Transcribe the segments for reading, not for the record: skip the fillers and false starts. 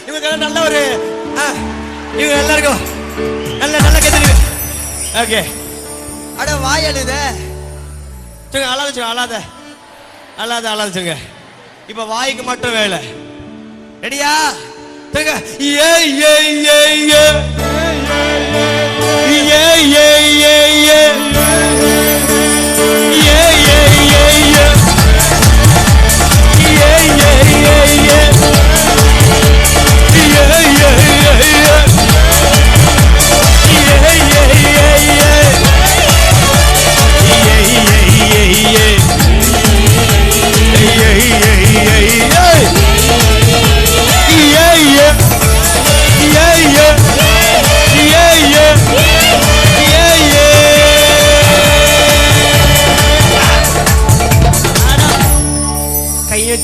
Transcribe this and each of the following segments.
இவங்க நல்ல ஒரு இவங்க எல்லாருக்கும் நல்ல நல்ல கத்துங்க. ஓகே அட வாய் அழுத சொல்லுங்க. அழாத சொல்லுங்க. அழாத அழாத அழாத சொல்லுங்க. இப்ப வாய்க்கு மட்டும் வேலை. ரெடியா? சொல்லுங்க. ஏ ஏ ஏ ஏ ஏ ஏ ஏ ஏ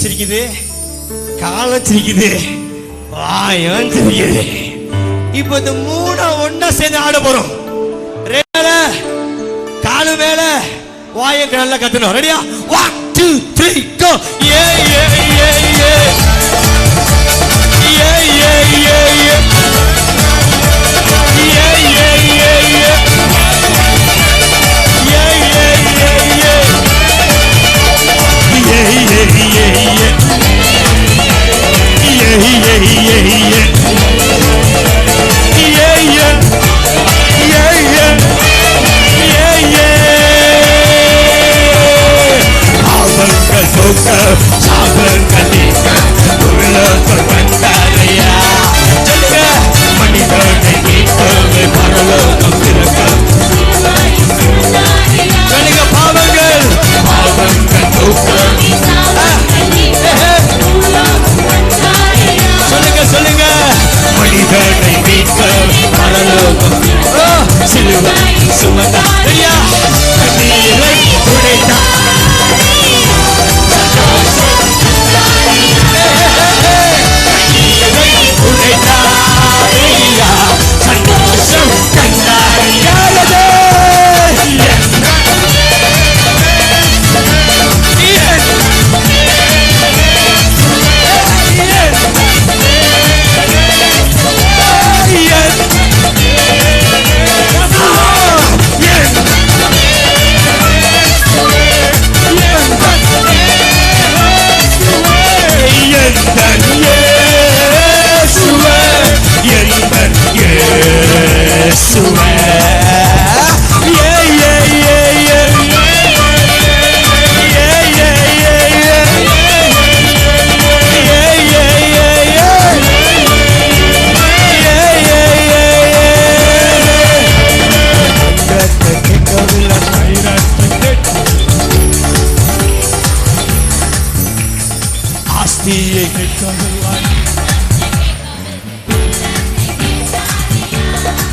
சிரிக்குது, காலம் சிரிக்குது, வாயம் சிரிக்குது. இப்ப இந்த மூணு ஒன்னா சேர்ந்து ஆட போறோம். காலு மேல வாயம் நல்லா கத்தணும். ரெடியா? 1 2 3 go. ஏ ஏ ஏ ஏ ஏ ஏ ஏ ஏ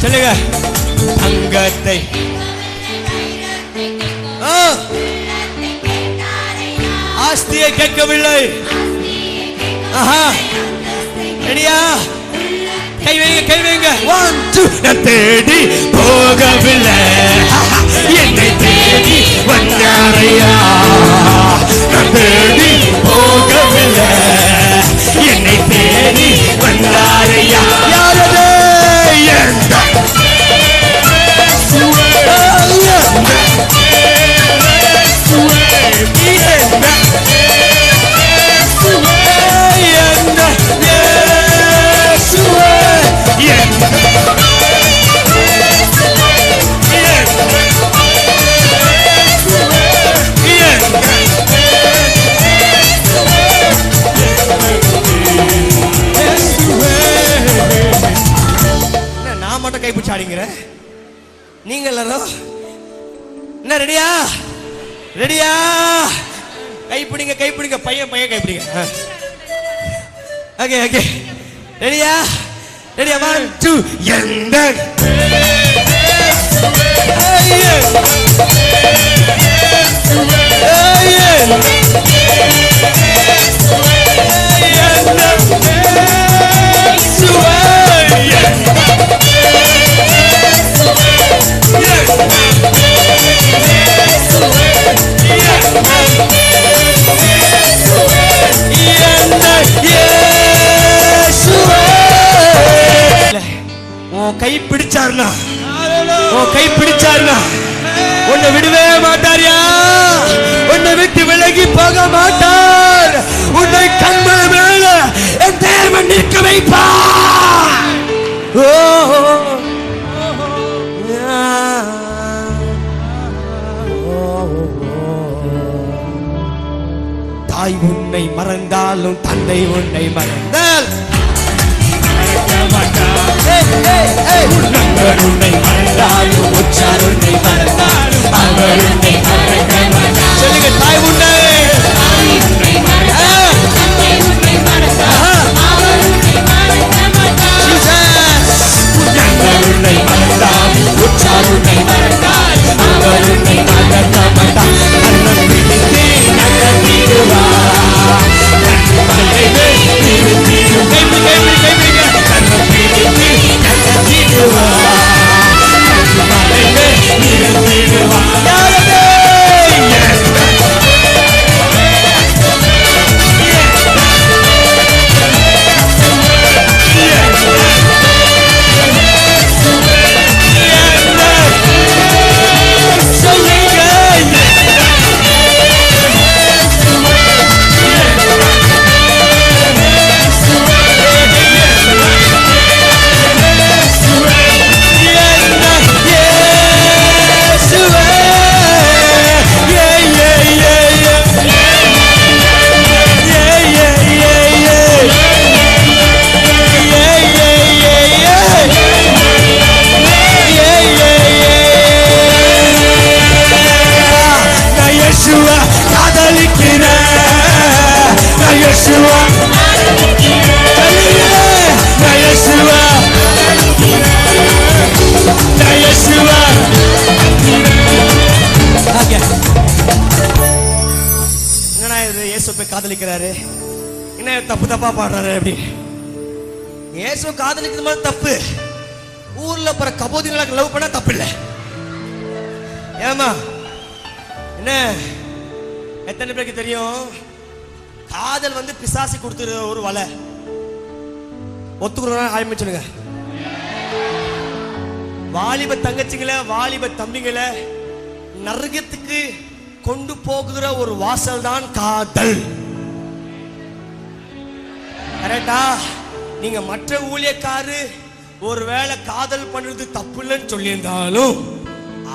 சொல்லுங்க. தங்கத்தை ஆஸ்தியை கேட்கவில்லை. ரெடியா? கை வைங்க, கை வைங்க. 1 2 நான் தேடி போகவில்லை, என்னை தேடி வந்தாரையா. நான் தேடி போகவில்லை, என்னை தேடி வந்தாரையா. யாரது? நீங்க எல்லாரும் என்ன ரெடியா? ரெடியா? கைப்பிடிங்க, கைப்பிடிங்க. பையன் பையன் கைப்பிடிங்க. Okay okay. ரெடியா? ரெடியா? 1 2 எந்த Yeshua உன் கை பிடிச்சாருனா உன் கை பிடிச்சாருனா உன்னை விடவே மாட்டாரியா. உன்னை விட்டு விலகி போக மாட்டார். உன்னை கண்மலை மேல என் தேவன் நிற்க வைப்பார். தாய் உன்னை மறந்தாலும் தந்தை உன்னை மறந்தால் உன்னை மறந்தாலும் உற்றார் உன்னை மறந்தாலும் அவர் உன்னை மறக்க மாட்டார். சொல்லுங்க, தாய் உன்னை உன்னை மறந்தால் உற்றார் உன்னை மறந்தால் அவர் உன்னை மறக்க மாட்டார். காதலிக்கிறாரு, என்ன தப்பு தப்பா பாடுறாரு அப்படி. இயேசு காதலிக்கிறது மாதிரி தப்பு. ஊர்ல போற கபோதிகளுக்கு லவ் பண்ணா தப்பு இல்லை. ஏமா என்ன எத்தனை பேருக்கு தெரியும் காதல் வந்து பிசாசி கொடுத்துரு ஒரு வலை. ஒத்துக்கிறோம் ஆரம்பிச்சுடுங்க. வாலிப தங்கச்சிங்களை வாலிப தம்பிகளை நரகத்துக்கு கொண்டு போகுற ஒரு வாசல் தான் காதல். கரெக்டா? நீங்க மற்ற ஊழியக்காரு ஒருவேளை காதல் பண்றது தப்பு இல்லைன்னு சொல்லியிருந்தாலும்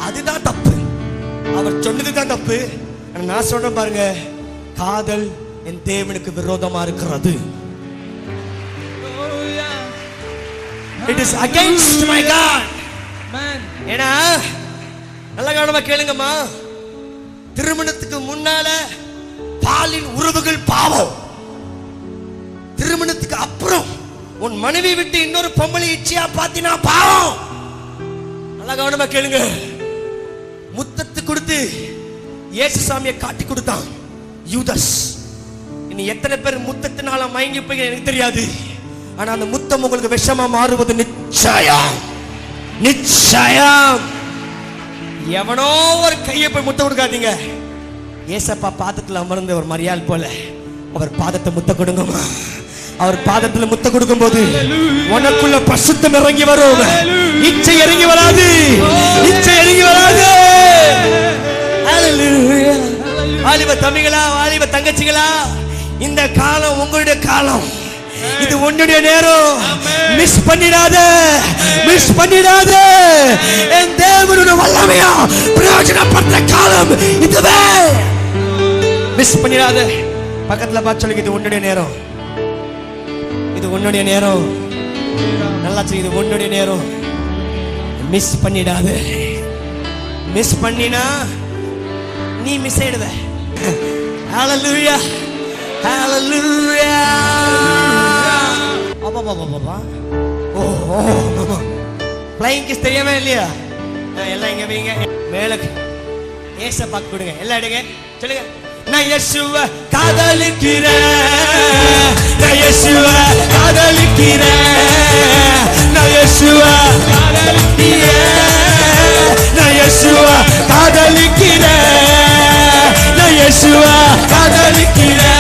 அதுதான் தப்பு. அவர் சொன்னதுதான் தப்பு. நான் சொல்றேன் பாருங்க, காதல் என் தேவனுக்கு விரோதமா இருக்கிறது. It is against my God. ஏன்னா நல்ல கவனமா கேளுங்கம்மா, திருமணத்துக்கு முன்னால பாலின் உறவுகள் பாவம். திருமணத்துக்கு அப்புறம் உன் மனைவி விட்டு இன்னொரு பொம்பளை இச்சையா பாத்தினா பாவம். நல்ல கவனமா கேளுங்க. முத்தத்து கொடுத்து இயேசு சாமியை காட்டி கொடுத்தான் யூதஸ். இனி எத்தனை பேர் முத்தத்தினால மயங்கி போய் எனக்கு தெரியாது. ஆனா அந்த முத்தம் உங்களுக்கு விஷமா மாறுவது நிச்சயம். நிச்சயம். எவனோ ஒரு கையை போய் முத்த கொடுக்காதீங்க. ஏசப்பா பாதத்துல அமர்ந்து ஒரு மரியாள் போல அவர் பாதத்தை முத்த கொடுங்கம்மா. அவர் பாதத்துல முத்த கொடுக்கும் போது உனக்குள்ள பசுத்தம் இறங்கி வரும். இச்சை இறங்கி வராது. இச்சை இறங்கி வராது. வாலிப தம்பிகளா, வாலிப தங்கச்சிகளா, இந்த காலம் உங்களுடைய காலம். இது உன்னுடைய நேரம். மிஸ் பண்ணிடாத, மிஸ் பண்ணிடாத. என் தேவனுடைய வல்லமையா பிரயோஜனப்பட்ட காலம் இதுவே. மிஸ் பண்ணிடாத. பக்கத்துல பார்த்து சொல்லுங்க, இது உன்னுடைய நேரம். இது உன்னுடைய நேரம். நல்லா சொல்லு, இது உன்னுடைய நேரம். மிஸ் பண்ணிடாத. மிஸ் பண்ணினா நீ மிஸ் ஆயிடுவ. ஹalleluya, ஹalleluya. அப்பா ஓ மாமா ஃப்ளைங் கிஸ் தெரியாம இல்லையா? எல்லாம் இங்க வைங்க. மேல ஏச பாக்க கொடுங்க. எல்லாம் எடுங்க. சொல்லுங்க, நான் இயேசுவை காதலிக்கிறேன். நான் இயேசுவை காதலிக்கிறேன். நான் இயேசுவை காதலிக்கிறேன். நான் இயேசுவை காதலிக்கிறேன். நான் இயேசுவை காதலிக்கிறேன்.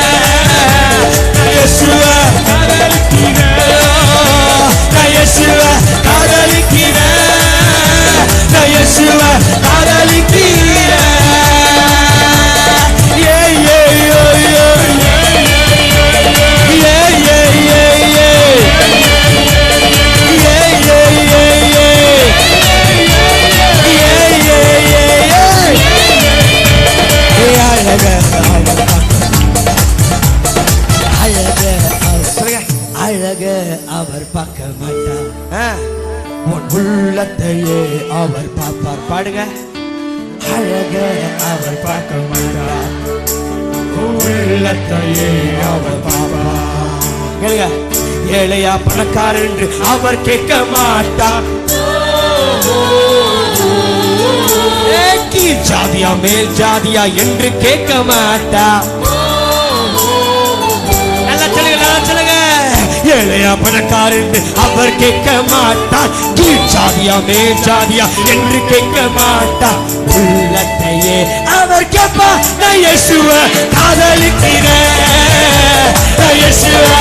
நான் இயேசுவை காதலிக்கிறேன். நான் இயேசுவை காதலிக்கிறேன். அவர் பார்க்க மாட்டார். உன் உள்ளத்தையே அவர் பார்ப்பார். பாடுங்க. அழக அவர் பார்க்க மாட்டார், உள்ளத்தையே அவர் பார்ப்பார். கேளுங்க. ஏழையா பணக்காரர் என்று அவர் கேட்க மாட்டார். கீழ் ஜாதியா மேல் ஜாதியா என்று கேட்க மாட்டார். நல்லா சொல்லுங்க, நல்லா சொல்லுங்க. ஏழையா பணக்காரர் என்று அவர் கேட்க மாட்டார். கீழ் ஜாதியா மேல் ஜாதியா என்று கேட்க மாட்டார். உள்ளத்தையே அவர் கேட்பா. நான் இயேசுவை காதலிக்கிறேன், நான் இயேசுவை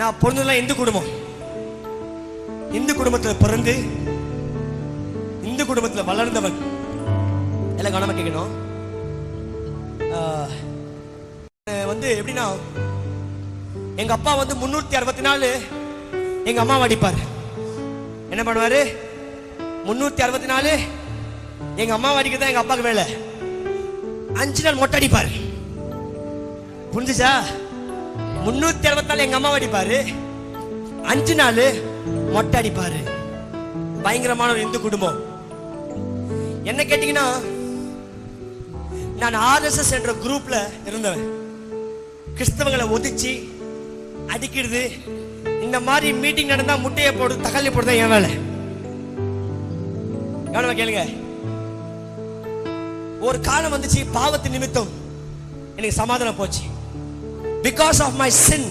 நான் பொண்ணுலாம் இந்து குடும்பம். இந்து குடும்பத்தில் பிறந்து இந்து குடும்பத்தில் வளர்ந்தவன். எல்லாம் கவனமா கேட்கணும். வந்து எப்படின்னா, எங்க அப்பா வந்து 364 எங்க அம்மா அடிப்பார். என்ன பண்ணுவாரு? 364 எங்க அம்மா அடிக்கிறதா எங்க அப்பாவுக்கு வேலை. 5 நாள் மொட்டை அடிப்பார். புரிஞ்சுச்சா? 364 எங்க அம்மா அடிப்பாரு, 5 நாள் மொட்டை அடிப்பாரு. பயங்கரமான ஒரு இந்து குடும்பம். என்ன கேட்டீங்கன்னா, நான் RSS என்ற குரூப்ல இருந்தவன். கிறிஸ்தவங்களை ஒதிச்சு அடிக்கிறது, இந்த மாதிரி மீட்டிங் நடந்தா முட்டையை போடு தக்காளி போடுதான் என் வேலை. கவனமா கேளுங்க. ஒரு காலம் வந்துச்சு, பாவத்தின் நிமித்தம் எனக்கு சமாதானம் போச்சு. Because of my sin,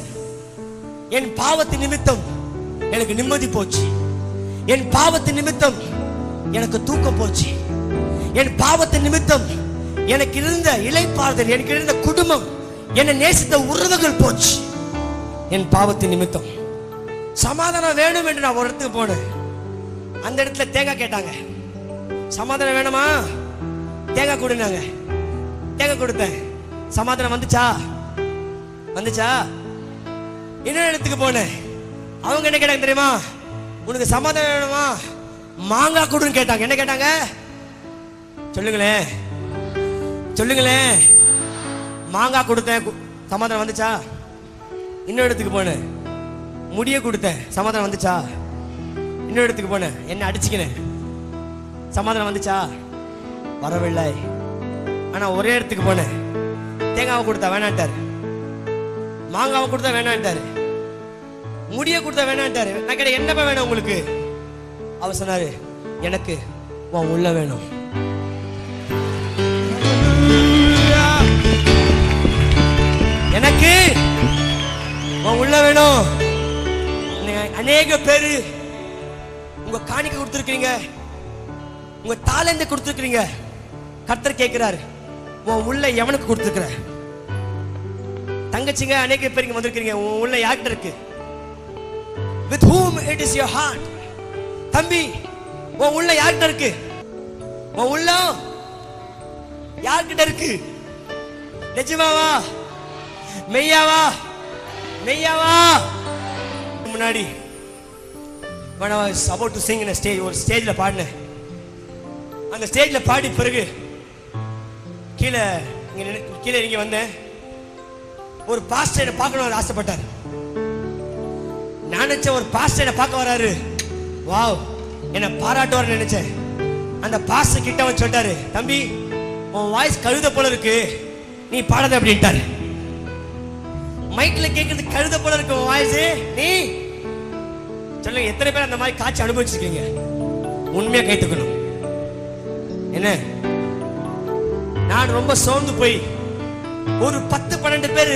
என் பாவத்தின் நிமித்தம் எனக்கு நிம்மதி போச்சு. என் பாவத்தின் நிமித்தம் எனக்கு தூக்கம் போச்சு. என் பாவத்தின் நிமித்தம் எனக்கு இருந்த இளைப்பாறுதல், எனக்கு இருந்த குடும்பம், என்னை நேசித்த உறவுகள் போச்சு. என் பாவத்தின் நிமித்தம் சமாதானம் வேணும் என்று நான் ஒரு இடத்துக்கு போனேன். அந்த இடத்துல தேங்காய் கேட்டாங்க. சமாதானம் வேணுமா? தேங்காய் கொடுனாங்க. தேங்காய் கொடுத்தேன். சமாதானம் வந்துச்சா? வந்துச்சா? இன்னொரு இடத்துக்கு போனேன். அவங்க என்ன கேட்டாங்க தெரியுமா? உனக்கு சமாதானம் வேணுமா? மாங்காய் கொடுன்னு கேட்டாங்க. என்ன கேட்டாங்க? சொல்லுங்களேன், சொல்லுங்களேன். மாங்காய் கொடுத்தேன், சமாதானம் வந்துச்சா? இன்னொரு இடத்துக்கு போனேன், முடிய கொடுத்தேன், சமாதானம் வந்துச்சா? இன்னொரு இடத்துக்கு போனேன், என்ன அடிச்சுக்கினேன், சமாதானம் வந்துச்சா? வரவில்லை. ஆனா ஒரே இடத்துக்கு போனேன், தேங்காவை கொடுத்தா வேணான்ட்டாரு, மாங்காவை கொடுத்தா வேணான்ட்டாரு, முடிய கொடுத்தா வேணான்ட்டாரு. நான் கேட்டேன், என்னப்பா வேணும் உங்களுக்கு? அவர் சொன்னாரு, எனக்கு உன் உள்ள வேணும். எனக்கு உன் உள்ள வேணும். அநேக பேரு உங்க காணிக்கை கொடுத்துருக்கீங்க, உங்க தாளந்தை கொடுத்துருக்கீங்க. கர்த்தர் கேட்கிறாரு, உன் உள்ள எவனுக்கு கொடுத்துருக்கிற? தங்கச்சிங்க அநேக பேருக்கு வந்திருக்கீங்க, உன் உள்ள யார்கிட்ட இருக்கு? With whom it is your heart? தம்பி, உன் உள்ள யார்கிட்ட இருக்கு? உன் உள்ள யார்கிட்ட இருக்கு? நிஜமாவா? மெய்யாவா? மெய்யாவா? முன்னாடி when I was about to sing in a stage, ஒரு ஸ்டேஜ்ல பாடினேன். அந்த ஸ்டேஜ்ல பாடி பிறகு கீழே இறங்கி வந்தேன். ஒரு பாஸ்டரை பார்க்கணும் ஆசைப்பட்டார். நான் நினைச்சேன், ஒரு பாஸ்டரை பார்க்க வராரு, வாவ், என்னை பாராட்டுவார் நினைச்சேன். அந்த பாஸ்டர் கிட்ட வந்து சொல்லிட்டாரு, தம்பி, உன் வாய்ஸ் கழுத போல இருக்கு, நீ பாடாத அப்படின்ட்டாரு. மைக்ல கேட்கறது கழுத போல இருக்கு உன் வாய்ஸ், நீ சொல்லுங்க. எத்தனை பேர் அந்த மாதிரி காட்சி அனுபவிச்சிருக்கீங்க? உண்மையா கைத்துக்கணும். என்ன, நான் ரொம்ப சோர்ந்து போய் ஒரு 10-12 பேரு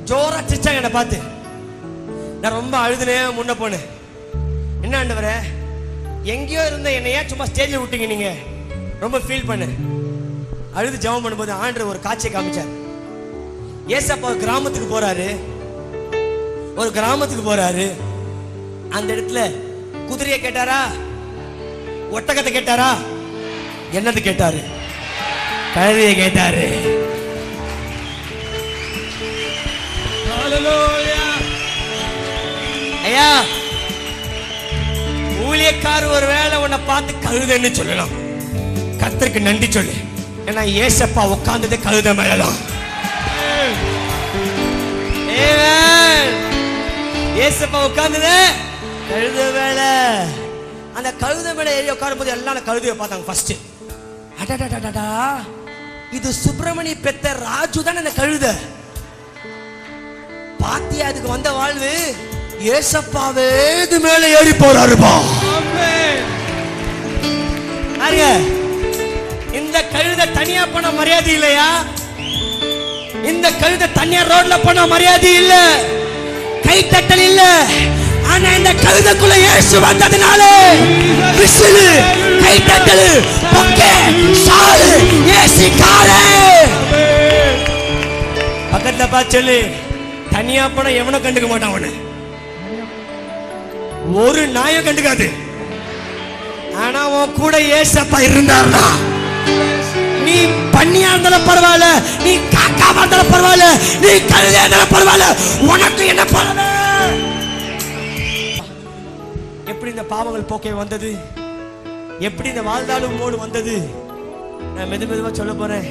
ஜோரா சிரிச்சாங்க என்னை பார்த்து. நான் ரொம்ப அழுதுனேன், முன்ன போனேன். என்ன ஆண்டவரே, எங்கேயோ இருந்த என்னையா சும்மா ஸ்டேஜில் விட்டீங்க நீங்க? ரொம்ப ஃபீல் பண்ண அழுது ஜெபம் பண்ணும்போது ஆண்டவர் ஒரு காட்சியை காமிச்சார். ஏசப்பா கிராமத்துக்கு போறாரு, ஒரு கிராமத்துக்கு போறாரு. அந்த இடத்துல குதிரையை கேட்டாரா? ஒட்டகத்தை கேட்டாரா? என்னது கேட்டாரு? கழுதையை கேட்டாரு. ஐயா, ஊழியக்கார ஒரு வேளை உன்னை பார்த்து கழுதைன்னு சொல்லலாம். கர்த்தருக்கு நன்றி சொல்லு. ஏன்னா ஏசப்பா உட்கார்ந்தது கழுதை மேலதான். ஏசப்பா உட்கார்ந்தது கழுதை மேல. அந்த கழுதை மேல ஏறி உட்காரும் போது எல்லாம் கழுதையை பார்த்தாங்க. ஃபர்ஸ்ட் அடடடடா, இது சுப்பிரமணிய பெத்த ராஜு தான் அந்த கழுதை. பாத்தியா அதுக்கு வந்த வாழ்வு? ஏசப்பாவே இது மேல ஏறி போறாருப்பா. இந்த கழுதை தனியா போன மரியாதை இல்லையா? இந்த கழுதை தனியா ரோட்ல போன மரியாதை இல்ல, கைத்தட்டல் இல்ல. ஆனா இந்த கழுதைக்குள்ள இயேசு வந்ததுனால விசில், கைத்தட்டல், பொக்கே, சாலு, ஏசி காலே. பக்கத்துல பார்த்து சொல்லு, தனியா போன எவனும் கண்டுக்க மாட்டான். அவனு ஒரு நாயம் கண்டுக்காது. ஆனா உன் கூட ஏசப்பா இருந்தாருன்னா, நீ பண்ணியா இருந்தாலும் பரவாயில்ல, நீ காக்காவா இருந்தாலும் பரவாயில்ல, நீ கழுதையா இருந்தாலும் பரவாயில்ல, உனக்கு என்ன பரவாயில்ல? எப்படி இந்த பாவங்கள் போக்கே வந்தது? எப்படி இந்த வாழ்ந்தாலும் மோடு வந்தது? நான் மெதுவா சொல்ல போறேன்.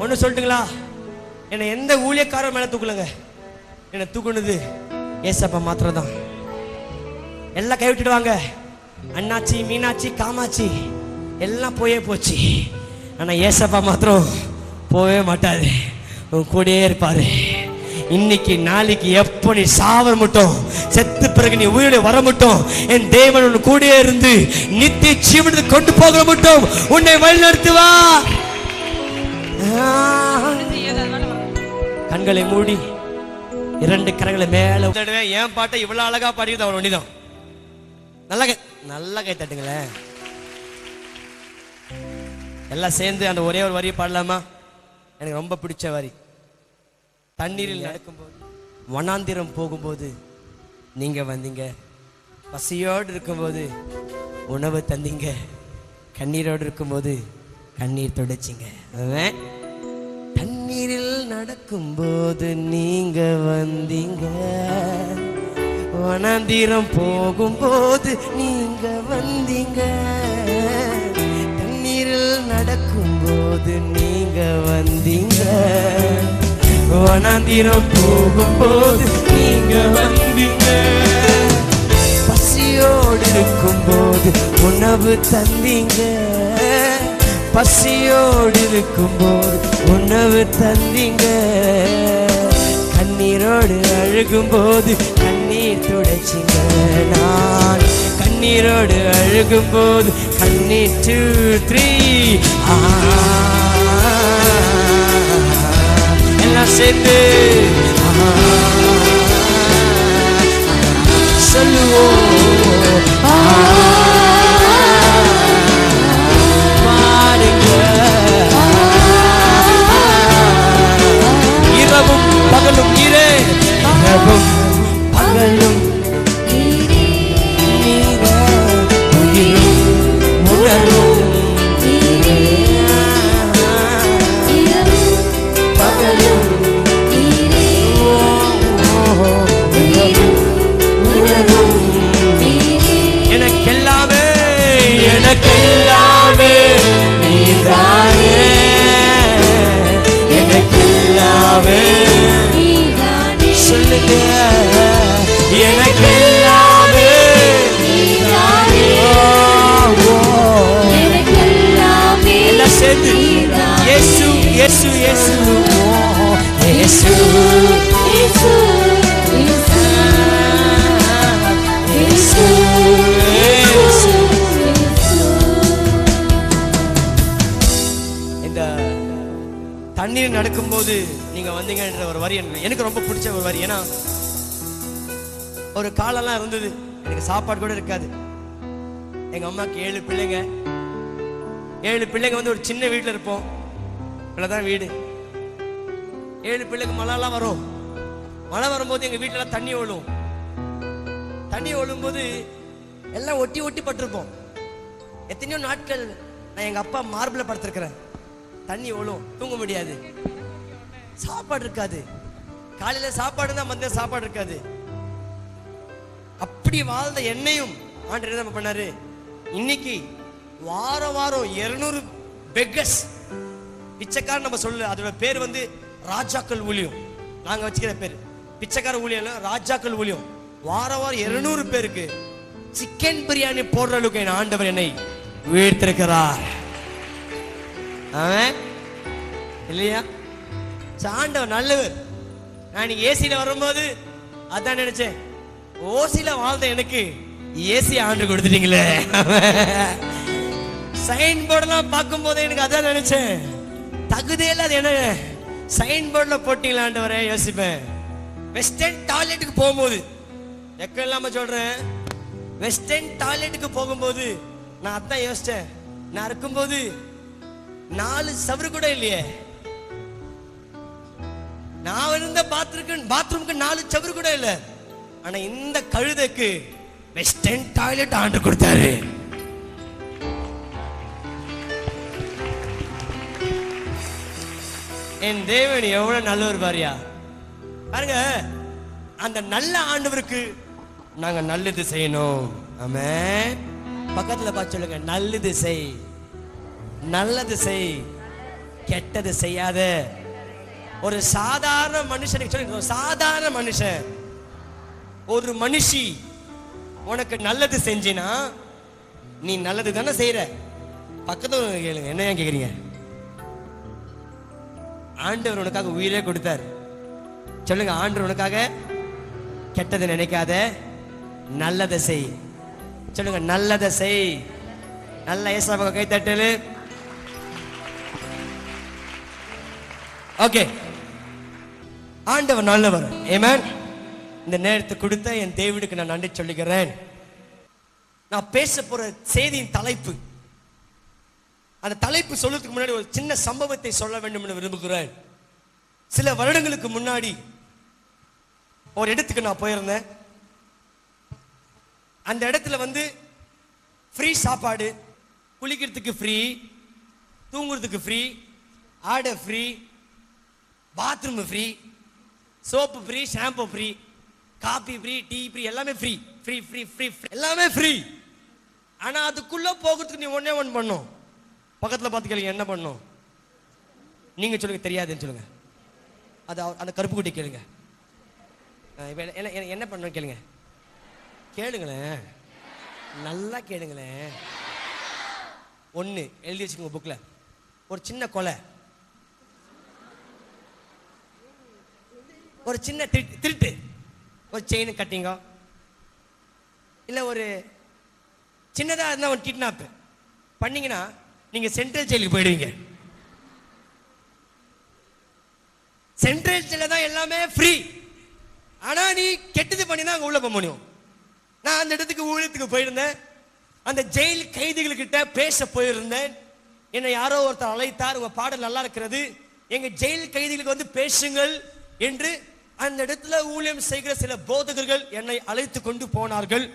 ஒண்ணு சொல்லட்டுங்களா? என்னை எந்த ஊழியக்காரர் மேல தூக்கலங்க. என்னை தூக்குனது ஏசப்பா மாத்திரம் தான். எல்லாம் கைவிட்டுடுவாங்க. அண்ணாச்சி, மீனாட்சி, காமாட்சி எல்லாம் போயே போச்சு. ஆனா ஏசப்பா மாத்திரம் போவே மாட்டாரு. உன் கூடயே இருப்பாரு. இன்னைக்கு நாளைக்கு எப்போ நீ சாவர மட்டும், செத்து பிறகு நீ உயிரோட வர மட்டும், என் தேவன் உன் கூடயே இருந்து நித்திய ஜீவனுக்கு கொண்டு போகிற மட்டும் உன்னை வழிநடத்துவா. கண்களை மூடி இரண்டு கரங்களை மேல என் பாட்டை இவ்வளவு அழகா பாடியது அவன் ஒண்ணிதான். நல்லா கை தட்டுங்களேன். எல்லாம் சேர்ந்து அந்த ஒரே ஒரு வரியை பாடலாமா? எனக்கு ரொம்ப பிடிச்ச வரி. தண்ணீரில் நடக்கும்போது, வனாந்திரம் போகும்போது நீங்க வந்தீங்க, பசியோடு இருக்கும்போது உணவு தந்தீங்க, கண்ணீரோடு இருக்கும்போது கண்ணீர் துடைச்சிங்க. தண்ணீரில் நடக்கும்போது நீங்க வந்தீங்க, வனாந்திரம் போகும்போது நீங்க வந்தீங்க. தண்ணீரில் நடக்கும்போது நீங்க வந்தீங்க, வனாந்திரம் போகும்போது நீங்க வந்தீங்க. பசியோடு இருக்கும்போது உணவு தந்தீங்க, பசியோடு இருக்கும்போது உணவு தந்தீங்க. கண்ணீரோடு அழுகும்போது கண்ணீர் துடைச்சிங்க. நான் கண்ணீரோடு அழுகும்போது கண்ணீர் 2, 3 எல்லாம் சேர்ந்து சொல்லுவோம். இரவும் பகலும் நீரே, இரவும் பகலும் நீரே, உயிரும் உணர்வும் நீரே, இரவும் பகலும் நீரே, உயிரும் உணர்வும் நீரே. எனக்கெல்லாமே எனக்கெல்லாமே நீதானே, எனக்கெல்லாமே சொல்லுங்க. எனக்கெல்லாமே நீதானே, எனக்கெல்லாமே எல்லாம் சேர்ந்து இயேசு இயேசு இயேசு இயேசு இயேசு இயேசு. இந்த தண்ணீர் நடக்கும்போது நீங்க வந்தீங்கன்ற ஒரு வரி எனக்கு ரொம்ப பிடிச்ச ஒரு வரி. ஏன்னா ஒரு காலெல்லாம் இருந்தது, எனக்கு சாப்பாடு கூட இருக்காது. எங்க அம்மாக்கு 7 பிள்ளைங்க. 7 பிள்ளைங்க வந்து ஒரு சின்ன வீட்டில் இருப்போம். இவ்வளவுதான் வீடு. 7 பிள்ளைங்க மழைலாம் வரும். மழை வரும்போது எங்க வீட்டுல தண்ணி ஒழும். தண்ணி ஒழும்போது எல்லாம் ஒட்டி ஒட்டி பட்டிருப்போம். எத்தனையோ நாட்கள் நான் எங்க அப்பா மார்பில் படுத்திருக்கிறேன். தண்ணி ஒழும், தூங்க முடியாது, சாப்பாடு இருக்காது. காலையில சாப்பாடு தான், மதியம் சாப்பாடு இருக்காது. அப்படி வாழ்ந்த என்னையும் ஆண்டவர் என்ன பண்ணாரு, இன்னைக்கு வாரம் வாரம் 200 பெக்கர்ஸ், பிச்சைக்காரன் நம்ம சொல்லல, அதோட பேர் வந்து ராஜாக்கள் ஊழியம். நாங்க வச்சுக்கிற பேர் பிச்சைக்கார ஊழியம், ராஜாக்கள் ஊழியம். வாரம் வாரம் 200 பேருக்கு சிக்கன் பிரியாணி போடுற அளவுக்கு என் ஆண்டவர் என்னை உயர்த்திருக்கிறார். இல்லையா? ஆண்டவர் நல்லவர். நான் ஏசியில வரும்போது அதான் நினைச்சேன், ஓசியில வாழ்ந்த எனக்கு ஏசி ஆண்டு கொடுத்துட்டீங்களே. சைன் போர்டெல்லாம் பார்க்கும் போது எனக்கு அதான் நினைச்சேன், தகுதியில அது என்ன சைன் போர்டில் போட்டீங்களா ஆண்டவரே யோசிப்பேன். வெஸ்டர்ன் டாய்லெட்டுக்கு போகும்போது, எக்க இல்லாம சொல்றேன், வெஸ்டர்ன் டாய்லெட்டுக்கு போகும்போது நான் அதான் யோசிச்சேன், நான் இருக்கும்போது 4 சவறு கூட இல்லையே. நான் இருந்த பாத்ரூமுக்கு 4 சவறு கூட இல்ல. ஆனா இந்த கழுதைக்கு வெஸ்டர்ன் டாய்லெட் ஆண்டு கொடுத்தாரு. என் தேவன் எவ்வளவு நல்லவர் பாரியா. பாருங்க, அந்த நல்ல ஆண்டவருக்கு நாங்க நல்லது செய்யணும். ஆமென். பக்கத்துல பார்த்து சொல்லுங்க, நல்லது செய், நல்லது செய், கெட்டது செய்யாத. ஒரு சாதாரண மனுஷனுக்கு சொல்லுங்க, சாதாரண மனுஷன், ஒரு மனுஷி உனக்கு நல்லது செஞ்சினா நீ நல்லது தானே செய்யற. பக்கத்துல கேளுங்க, என்ன ஏன் கேக்குறீங்க? ஆண்டவர் உனக்காக உயிரே கொடுத்தார். சொல்லுங்க, ஆண்டவர் உனக்காக கெட்டதை நினைக்காத, நல்லதை செய். சொல்லுங்க, நல்லதை செய். நல்ல ஏசாவுக்கு கை தட்டலு. ஓகே, ஆண்டவர் நல்லவர். ஆமென். இந்த நேரத்தை கொடுத்த என் தேவனுக்கு நான் நன்றி சொல்லுகிறேன். நான் பேச போற செய்தியின் தலைப்பு, அந்த தலைப்பு சொல்றதுக்கு முன்னாடி ஒரு சின்ன சம்பவத்தை சொல்ல வேண்டும் என்று விரும்புகிறேன். சில வருடங்களுக்கு முன்னாடி ஒரு இடத்துக்கு நான் போயிருந்தேன். அந்த இடத்துல வந்து ஃப்ரீ சாப்பாடு, குளிக்கிறதுக்கு ஃப்ரீ, தூங்குறதுக்கு ஃப்ரீ, ஆடை free, bathroom free, soap free, shampoo free, coffee free, tea free, எல்லாமே ஃப்ரீ ஃப்ரீ ஃப்ரீ ஃப்ரீ எல்லாமே ஃப்ரீ. ஆனா அதுக்குள்ள போகிறதுக்கு நீ ஒண்ணே ஒன்று பண்ணும். பக்கத்துல பார்த்து கேளுங்க, என்ன பண்ணும்? நீங்க சொல்லுங்க, தெரியாதுன்னு சொல்லுங்க. அது அந்த கருப்பு குட்டி கேளுங்க, என்ன பண்ணணும் கேளுங்க. கேளுங்களேன், நல்லா கேளுங்களேன். ஒண்ணு எழுதி வச்சுக்கோங்க புக்ல. ஒரு சின்ன கொலை, ஒரு சின்ன திருட்டு, ஒரு செயின் கட்டிங்க, இல்ல ஒரு சின்னதா இருந்தா ஒரு கிட்னாப் பண்ணீங்கன்னா நீங்க சென்ட்ரல் ஜெயிலுக்கு போயிடுவீங்க. சென்ட்ரல் ஜெயில தான் எல்லாமே ஃப்ரீ. ஆனா நீ கெட்டது பண்ணினா அங்க உள்ள போக முடியும். நான் அந்த இடத்துக்கு ஊழியத்துக்கு போயிருந்தேன். அந்த ஜெயில் கைதிகள் கிட்ட பேச போயிருந்தேன். என்னை யாரோ ஒருத்தர் அழைத்தார், உங்க பாடல் நல்லா இருக்கிறது, எங்க ஜெயில் கைதிகளுக்கு வந்து பேசுங்கள் என்று அந்த இடத்துல ஊழியம் செய்கிற சில போதகர்கள் என்னை அழைத்து கொண்டு போனார்கள்.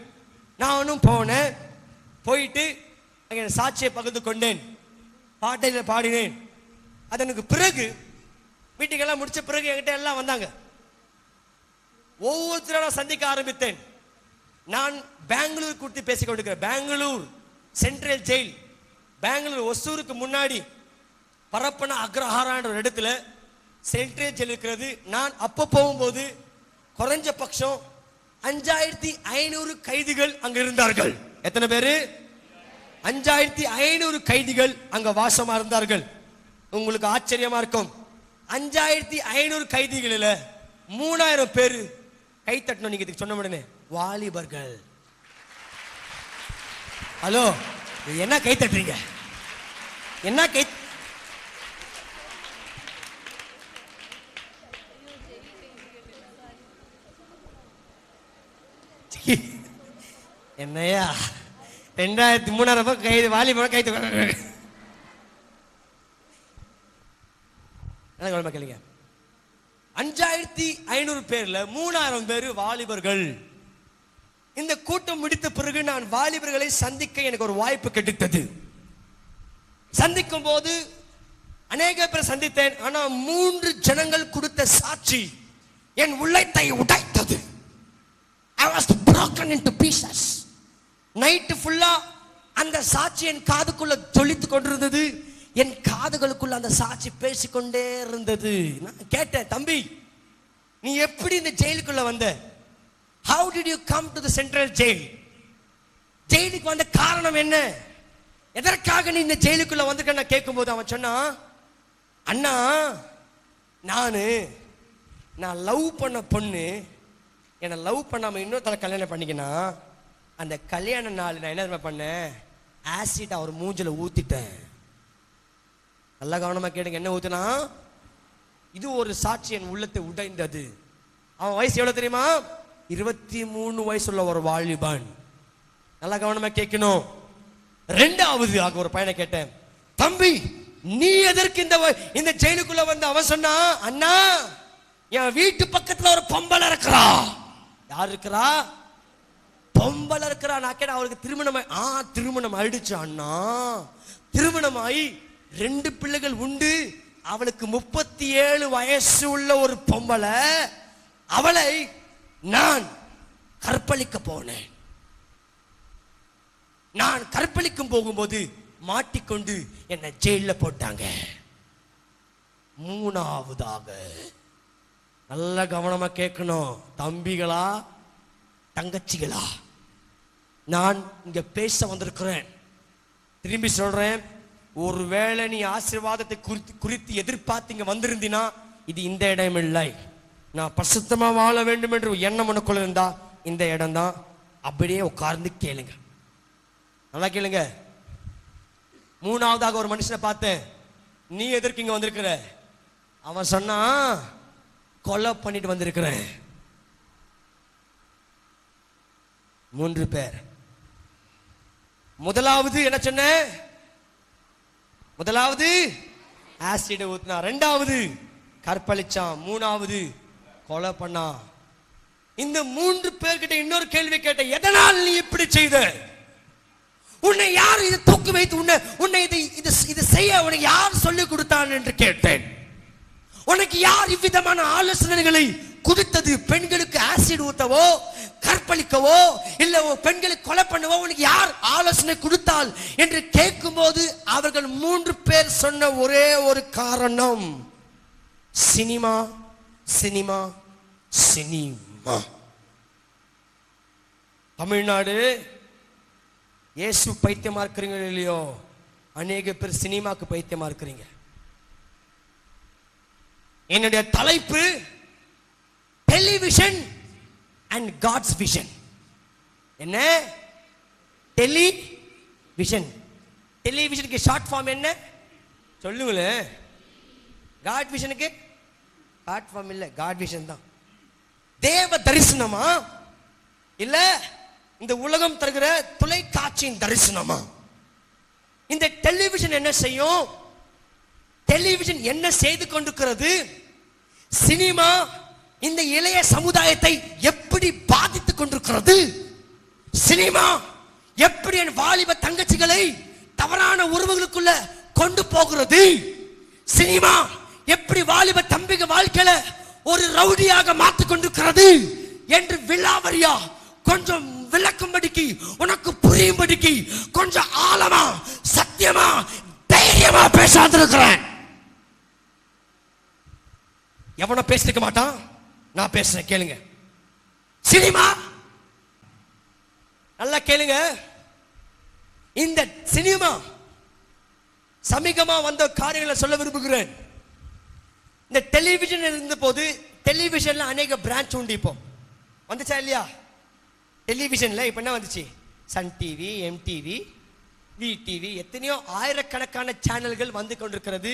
நானும் போனேன். போயிட்டு என் சாட்சியை பகிர்ந்து கொண்டேன், பாட்டையில பாடினேன். அதனுக்கு பிறகு மீட்டிங்கெல்லாம் முடிச்ச பிறகு என்கிட்ட எல்லாம் வந்தாங்க. ஒவ்வொருத்தரும் சந்திக்க ஆரம்பித்தேன். நான் பெங்களூர் குறித்து பேசிக் கொண்டிருக்கிறேன். பெங்களூர் சென்ட்ரல் ஜெயில், பெங்களூர் ஒசூருக்கு முன்னாடி பரப்பன அக்ரஹாரான்ற ஒரு இடத்துல சென்ட்ரல் ஜெயில் இருக்கிறது. நான் அப்ப போகும்போது குறைஞ்ச பட்சம் 5500 கைதிகள் அங்க இருந்தார்கள். எத்தனை பேரு? 5500 கைதிகள் அங்க வாசமா இருந்தார்கள். உங்களுக்கு ஆச்சரியமா இருக்கும், 5500 கைதிகளில் 3000 பேரு கை தட்டணும். நீங்க இதுக்கு சொன்ன உடனே வாலிபர்கள். ஹலோ, என்ன கை தட்டுறீங்க? என்ன கை? என்னையா 2000-3000 கைது வாலிபர் கை கேளுங்க. 5500 பேர்ல 3000 பேரு வாலிபர்கள். இந்த கூட்டம் முடித்த பிறகு நான் வாலிபர்களை சந்திக்க எனக்கு ஒரு வாய்ப்பு கிடைத்தது. சந்திக்கும் போது அநேக பேர் சந்தித்தேன். ஆனா 3 ஜனங்கள் கொடுத்த சாட்சி என் உள்ளத்தை உடைத்தது. I was broken into pieces. Night ஃபுல்லா அந்த சாட்சி என் காதுக்குள்ள ஜொலித்துக் கொண்டிருந்தது. என் காதுகளுக்குள்ள அந்த சாட்சி பேசிக்கொண்டே இருந்தது. நான் கேட்டேன், தம்பி நீ எப்படி இந்த ஜெயிலுக்குள்ள வந்த? How did you come to the central jail? ஜெயிலுக்கு வந்த காரணம் என்ன? எதற்காக நீ இந்த ஜெயிலுக்குள்ள வந்திருக்க? நான் கேட்கும்போது அவன் சொன்னான், அண்ணா நான் லவ் பண்ண பொண்ணு என்னை லவ் பண்ணாம இன்னொருத்தர கல்யாணம் பண்ணிக்கினா, அந்த கல்யாண நாள் நான் என்ன பண்ணேன், ஆசிட் அவர் மூஞ்சில ஊத்திட்டேன். நல்லா கவனமா கேளுங்க, என்ன ஊத்துனா? இது ஒரு சாட்சி என் உள்ளத்தை உடைந்தது. அவன் வயசு எவ்வளவு தெரியுமா? 23 வயசுள்ள ஒரு வாலிபன். நல்லா கவனமா கேட்கணும். 2வது ஆக ஒரு பையனை கேட்டேன், தம்பி நீ எதற்கு இந்த ஜெயிலுக்குள்ள வந்து? அவன் சொன்னா, அண்ணா என் வீட்டு பக்கத்துல ஒரு பொம்பளை இருக்கிறா. யார் இருக்கிறா? பொம்பளை இருக்கிறா. நான் கேட்டேன், அவருக்கு திருமணம் ஆயிடுச்சு அண்ணா. திருமணமாயி 2 பிள்ளைகள் உண்டு. அவளுக்கு 37 வயசு உள்ள ஒரு பொம்பளை. அவளை நான் கற்பழிக்க போனேன். நான் கற்பழிக்கும் போகும்போது மாட்டிக்கொண்டு என்னை ஜெயில போட்டாங்க. 3வதாக நல்ல கவனமா கேட்கணும், தம்பிகளா தங்கச்சிகளா, நான் இங்க பேச வந்திருக்கிறேன். திரும்பி சொல்றேன், ஒருவேளை நீ ஆசீர்வாதத்தை குறித்து எதிர்பார்த்து இங்க வந்திருந்தீனா இது இந்த இடம் இல்லை. நான் பரிசுத்தமா வாழ வேண்டும் என்று எண்ணம் உனக்குள்ள இருந்தா இந்த இடம் தான். அப்படியே உட்கார்ந்து கேளுங்க, நல்லா கேளுங்க. 3வதாக ஒரு மனுஷனை பார்த்தேன், நீ எதற்கு இங்க வந்திருக்கிற? அவன் சொன்னா, கொலை பண்ணிட்டு வந்திருக்கிறேன். 3 பேர். முதலாவது என்ன சொன்ன? முதலாவது ஆசிட் ஊத்தினா, 2வது கற்பழிச்சான், 3வது கொலை பண்ணா. இந்த 3 பேர்கிட்ட இன்னொரு கேள்வி கேட்டேன், எதனால் நீ இப்படி செய்த? உன்னை யார் இதை தூக்கி வைத்து உன்னை இது செய்ய உனக்கு யார் சொல்லிக் கொடுத்தான் என்று கேட்டேன். உனக்கு யார் இவ்விதமான ஆலோசனைகளை கொடுத்தது? பெண்களுக்கு ஆசிட் ஊத்தவோ, கற்பழிக்கவோ, இல்ல பெண்களை கொலை பண்ணவோ உனக்கு யார் ஆலோசனை கொடுத்தால் என்று கேட்கும்போது அவர்கள் 3 பேர் சொன்ன ஒரே ஒரு காரணம், சினிமா சினிமா சினிமா. தமிழ்நாடு இயேசு பைத்தியமா இருக்கிறீங்க இல்லையோ, அநேக பேர் சினிமாக்கு பைத்தியமா இருக்கிறீங்க. என்னுடைய தலைப்பு டெலிவிஷன் அண்ட் காட்ஸ் விஷன். என்ன டெலிவிஷன்? டெலிவிஷனுக்கு ஷார்ட் ஃபார்ம் என்ன சொல்லுங்களேன்? காட் விஷனுக்கு ஷார்ட் ஃபார்ம் இல்ல, காட் விஷன் தான். தேவ தரிசனமா இல்ல இந்த உலகம் தருகிற தொலைக்காட்சியின் தரிசனமா? இந்த டெலிவிஷன் என்ன செய்யும்? டெலிவிஷன் என்ன செய்து கொண்டிருக்கிறது? சினிமா இந்த இளைய சமுதாயத்தை எப்படி பாதித்துக் கொண்டிருக்கிறது? சினிமா எப்படி என் வாலிப தங்கச்சிகளை தவறான உறவுகளுக்குள்ள கொண்டு போகிறது? சினிமா எப்படி வாலிப தம்பிக வாழ்க்கையில ஒரு ரவுடியாக மாற்றிக் கொண்டிருக்கிறது என்று விலாவரியா கொஞ்சம் விளக்கும்படிக்கு, உனக்கு புரியும்படிக்கு கொஞ்சம் ஆழமா சத்தியமா தைரியமா பேசாதிருக்கிறேன். எவன பேசிக்க மாட்டான், நான் பேசுறேன், கேளுங்க. சினிமா நல்லா கேளுங்க. இந்த சினிமா சமீபமா வந்த காரியங்களை சொல்ல விரும்புகிறேன். இந்த டெலிவிஷன் இருந்த போது டெலிவிஷன்ல அநேக பிரான்ச் உண்டு. இப்போ வந்துச்சா இல்லையா? டெலிவிஷன்ல இப்ப என்ன வந்துச்சு? Sun TV, MTV, V TV, எத்தனையோ ஆயிரக்கணக்கான சேனல்கள் வந்து கொண்டிருக்கிறது.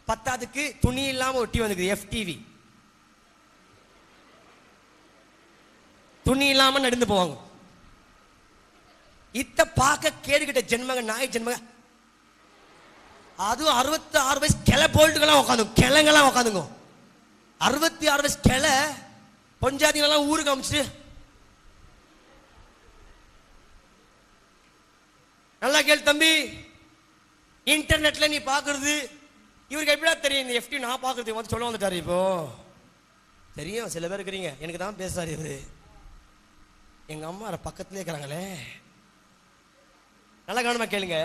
பத்தாவதுக்கு துணி இல்லாம ஒட்டி வந்துருக்கு எஃப்டிவி. துணி இல்லாம நடந்து போவாங்க. இத்த பார்க்க கேடுகிட்ட ஜென்மங்க, நாய் ஜென்மங்க. அதுவும் 66 வயசு கிளை போல்ட்டுகளாம் உட்காந்து, கிளைங்கெல்லாம் உட்காந்துங்க. 66 வயசு கிளை பொஞ்சாதிகள்லாம் ஊருக்கு அமைச்சிட்டு நல்லா கேள் தம்பி, இன்டர்நெட்ல நீ பாக்குறது இவருக்கு எப்படியா தெரியும்? இந்த FT நான் பாக்குறது வந்து சொல்ல வந்துட்டாரு. இப்போ தெரியும், சில பேர் இருக்கிறீங்க, எனக்கு தான் பேசுறாரு இவரு. எங்க அம்மா பக்கத்திலே இருக்கிறாங்களே. நல்லா கவனமா கேளுங்க.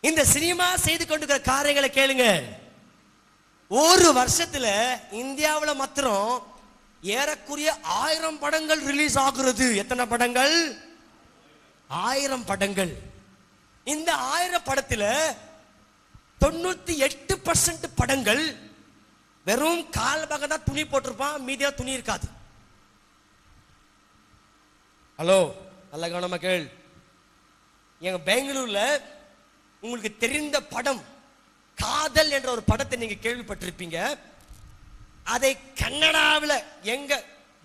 இந்த சினிமா செய்து கொண்டிருக்கிற காரியங்களை கேளுங்க. ஒரு வருஷத்துல இந்தியாவில் மாத்திரம் ஏறக்குறைய 1000 படங்கள் ரிலீஸ் ஆகுறது. எத்தனை படங்கள்? 1000 படங்கள். இந்த 1000 படத்துல 98% படங்கள் வெறும் கால் பாகம் தான் துணி போட்டிருப்பான், மீதியா துணி இருக்காது. ஹலோ, நல்ல கவனமா கேள். எங்க பெங்களூர்ல உங்களுக்கு தெரிந்த படம் காதல் என்ற ஒரு படத்தை நீங்க கேள்விப்பட்டிருப்பீங்க. அதை கன்னடாவில், எங்க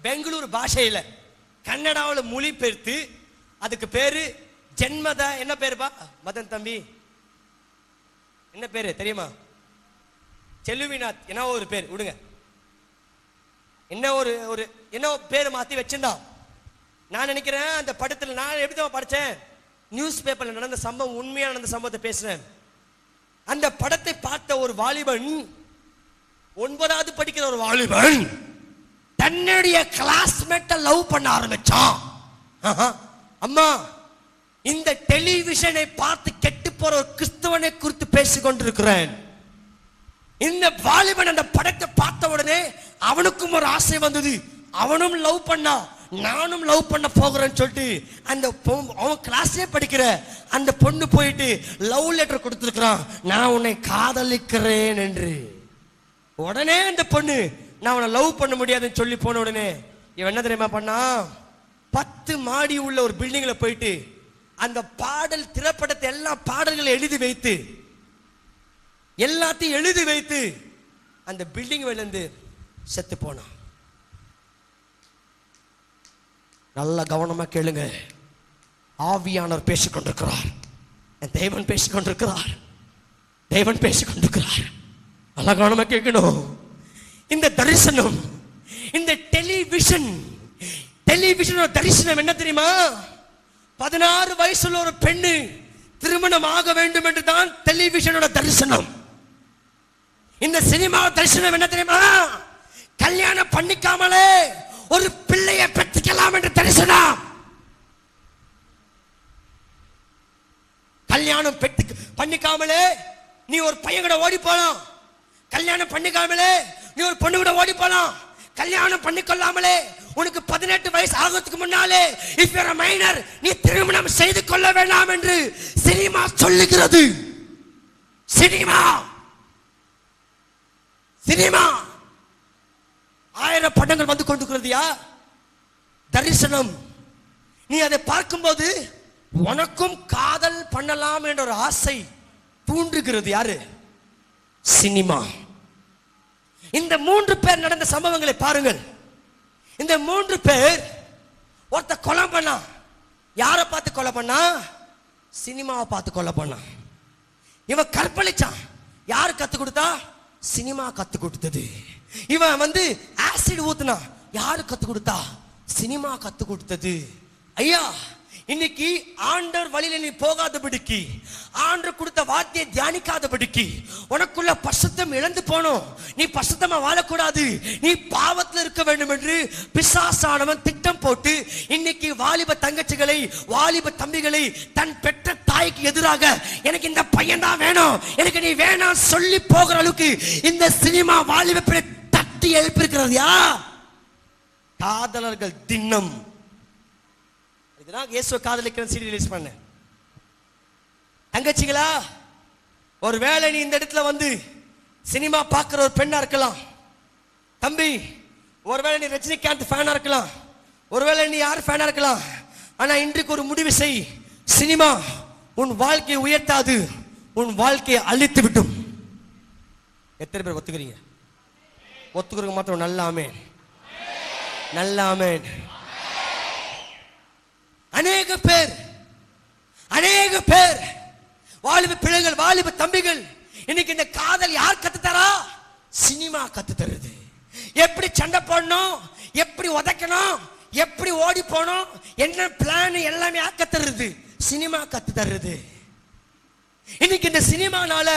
பெங்களூர் பாஷையில கன்னடாவில் மொழிபெயர்த்து அதுக்கு பேரு ஜென்மத, என்ன பேருப்பா மதன் தம்பி? என்ன பேரு தெரியுமா? செல்லுவிநாத், என்ன ஒரு பேர் விடுங்க, என்ன ஒரு என்ன பேரு மாத்தி வச்சிருந்தான். நான் நினைக்கிறேன் அந்த படத்தில் நான் எப்படி தான் படிச்சேன், நியூஸ் பேப்பர்ல நடந்த சம்பவம், உண்மையா நடந்த சம்பவத்தை பேசுறேன். அந்த படத்தை பார்த்த ஒரு வாலிபன், 9வது படிக்கிற ஒரு வாலிபன் தன்னுடைய கிளாஸ்மேட்டை லவ் பண்ண ஆரம்பிச்சான். அம்மா, இந்த டெலிவிஷனை பார்த்து கெட்டு போற ஒரு கிறிஸ்தவனை குறித்து பேசிக் கொண்டிருக்கிறேன். இந்த வாலிபன் அந்த படத்தை பார்த்த உடனே அவனுக்கும் ஒரு ஆசை வந்தது. அவனும் லவ் பண்ணா, நானும் லவ் பண்ண போகிறேன்னு சொல்லிட்டு அந்த அவன் கிளாஸ்லயே படிக்கிற அந்த பொண்ணு போயிட்டு லவ் லெட்டர் கொடுத்துருக்கிறான், நான் உன்னை காதலிக்கிறேன் என்று. உடனே அந்த பொண்ணு நான் உன்னை லவ் பண்ண முடியாதுன்னு சொல்லி போன உடனே இவன் என்ன தெரியுமா பண்ணா, 10 மாடி உள்ள ஒரு பில்டிங்ல போயிட்டு அந்த பாடல் திரைப்படத்தை எல்லா பாடல்களை எழுதி வைத்து எல்லாத்தையும் எழுதி வைத்து அந்த பில்டிங் விழுந்து செத்து போனான். நல்ல கவனமா கேளுங்க. ஆவியானவர் பேசிக் கொண்டிருக்கிறார், தேவன் பேசிக் கொண்டிருக்கிறார், தேவன் பேசிக் கொண்டிருக்கிறார். நல்ல கவனமா கேட்கணும். இந்த தரிசனம், இந்த டெலிவிஷன் தரிசனம் என்ன தெரியுமா? 16 வயசுள்ள ஒரு பெண்ணு திருமணம் ஆக வேண்டும் என்று தான் டெலிவிஷனோட தரிசனம். இந்த சினிமா தரிசனம் என்ன தெரியுமா? கல்யாணம் பண்ணிக்காமலே ஒரு பிள்ளையை பெற்றுக்கலாம் என்று தரிசனம். கல்யாணம் பண்ணிக்காமலே நீ ஒரு பையன் கூட ஓடி போலாம், கல்யாணம் பண்ணிக்காமலே நீ ஒரு பொண்ணு கூட ஓடி போலாம், கல்யாணம் பண்ணிக்கொள்ளாமலே உனக்கு 18 வயசு ஆகிறதுக்கு முன்னாலே if you are a minor நீ திருமணம் செய்து கொள்ள வேண்டாம் என்று சினிமா சொல்லுகிறது. சினிமா 1000 படங்கள் வந்து கொண்டிருக்கிறதுயா. தரிசனம், நீ அதை பார்க்கும்போது உனக்கும் காதல் பண்ணலாம் என்ற ஒரு ஆசை தூண்டுகிறது. யாரு? சினிமா. இந்த 3 பேர் நடந்த சம்பவங்களை பாருங்கள். இந்த 3 பேர், ஒருத்த கொலை பண்ணா, யாரை பார்த்து கொலை பண்ணா? சினிமாவை பார்த்து கொலை பண்ணா. இவன் கற்பழிச்சான், யாரு கத்து கொடுத்தா? சினிமா கத்து கொடுத்தது. இவன் ஆசிட் ஊத்துனா, யாரு கத்து கொடுத்தா? சினிமா கத்து கொடுத்தது. ஐயா, இன்னைக்கு ஆண்டவர் வழியில நீ போகாதபடிக்கு, ஆண்டவர் கொடுத்த வார்த்தையை தியானிக்காதபடிக்கு உனக்குள்ள பரிசுத்தம் இழந்து போனோம். நீ பரிசுத்தமா வாழக்கூடாது, நீ பாவத்தில் இருக்க வேண்டும் என்று பிசாசானவன் திட்டம் போட்டு இன்னைக்கு வாலிப தங்கச்சிகளை, வாலிப தம்பிகளை தன் பெற்ற தாய்க்கு எதிராக எனக்கு இந்த பையன் தான் வேணும், எனக்கு நீ வேணாம் சொல்லி போகிற அளவுக்கு இந்த சினிமா வாலிப தட்டி எழுப்பியிருக்கிறது. காதலர்கள் தினம். இதுதான் இயேசுவை காதலிக்கிற CD ரிலீஸ் பண்ண. தங்கச்சிகளா, ஒருவேளை நீ இந்த இடத்துல சினிமா பார்க்கிற ஒரு பெண்ணா இருக்கலாம். தம்பி, ஒருவேளை நீ ரஜினிகாந்த் ஃபேனா இருக்கலாம், ஒருவேளை நீ யார் ஃபேனா இருக்கலாம். ஆனா இன்றைக்கு ஒரு முடிவு செய். சினிமா உன் வாழ்க்கையை உயர்த்தாது, உன் வாழ்க்கையை அழித்து விடும். எத்தனை பேர் ஒத்துக்கிறீங்க? ஒத்துக்கிறவங்க மாத்திரம் நல்ல ஆமென், நல்ல ஆமென். அநேக பேர் வாலிப பிள்ளைகள், வாலிப தம்பிகள், இன்னைக்கு இந்த காதல் யார் கத்து தரா? சினிமா கத்து தருது. எப்படி சண்டை போடணும், எப்படி உதைக்கணும், எப்படி ஓடி போகணும், என்ன பிளான் எல்லாமே யார் கத்து தருது? சினிமா கத்து தருது. இன்னைக்கு இந்த சினிமானால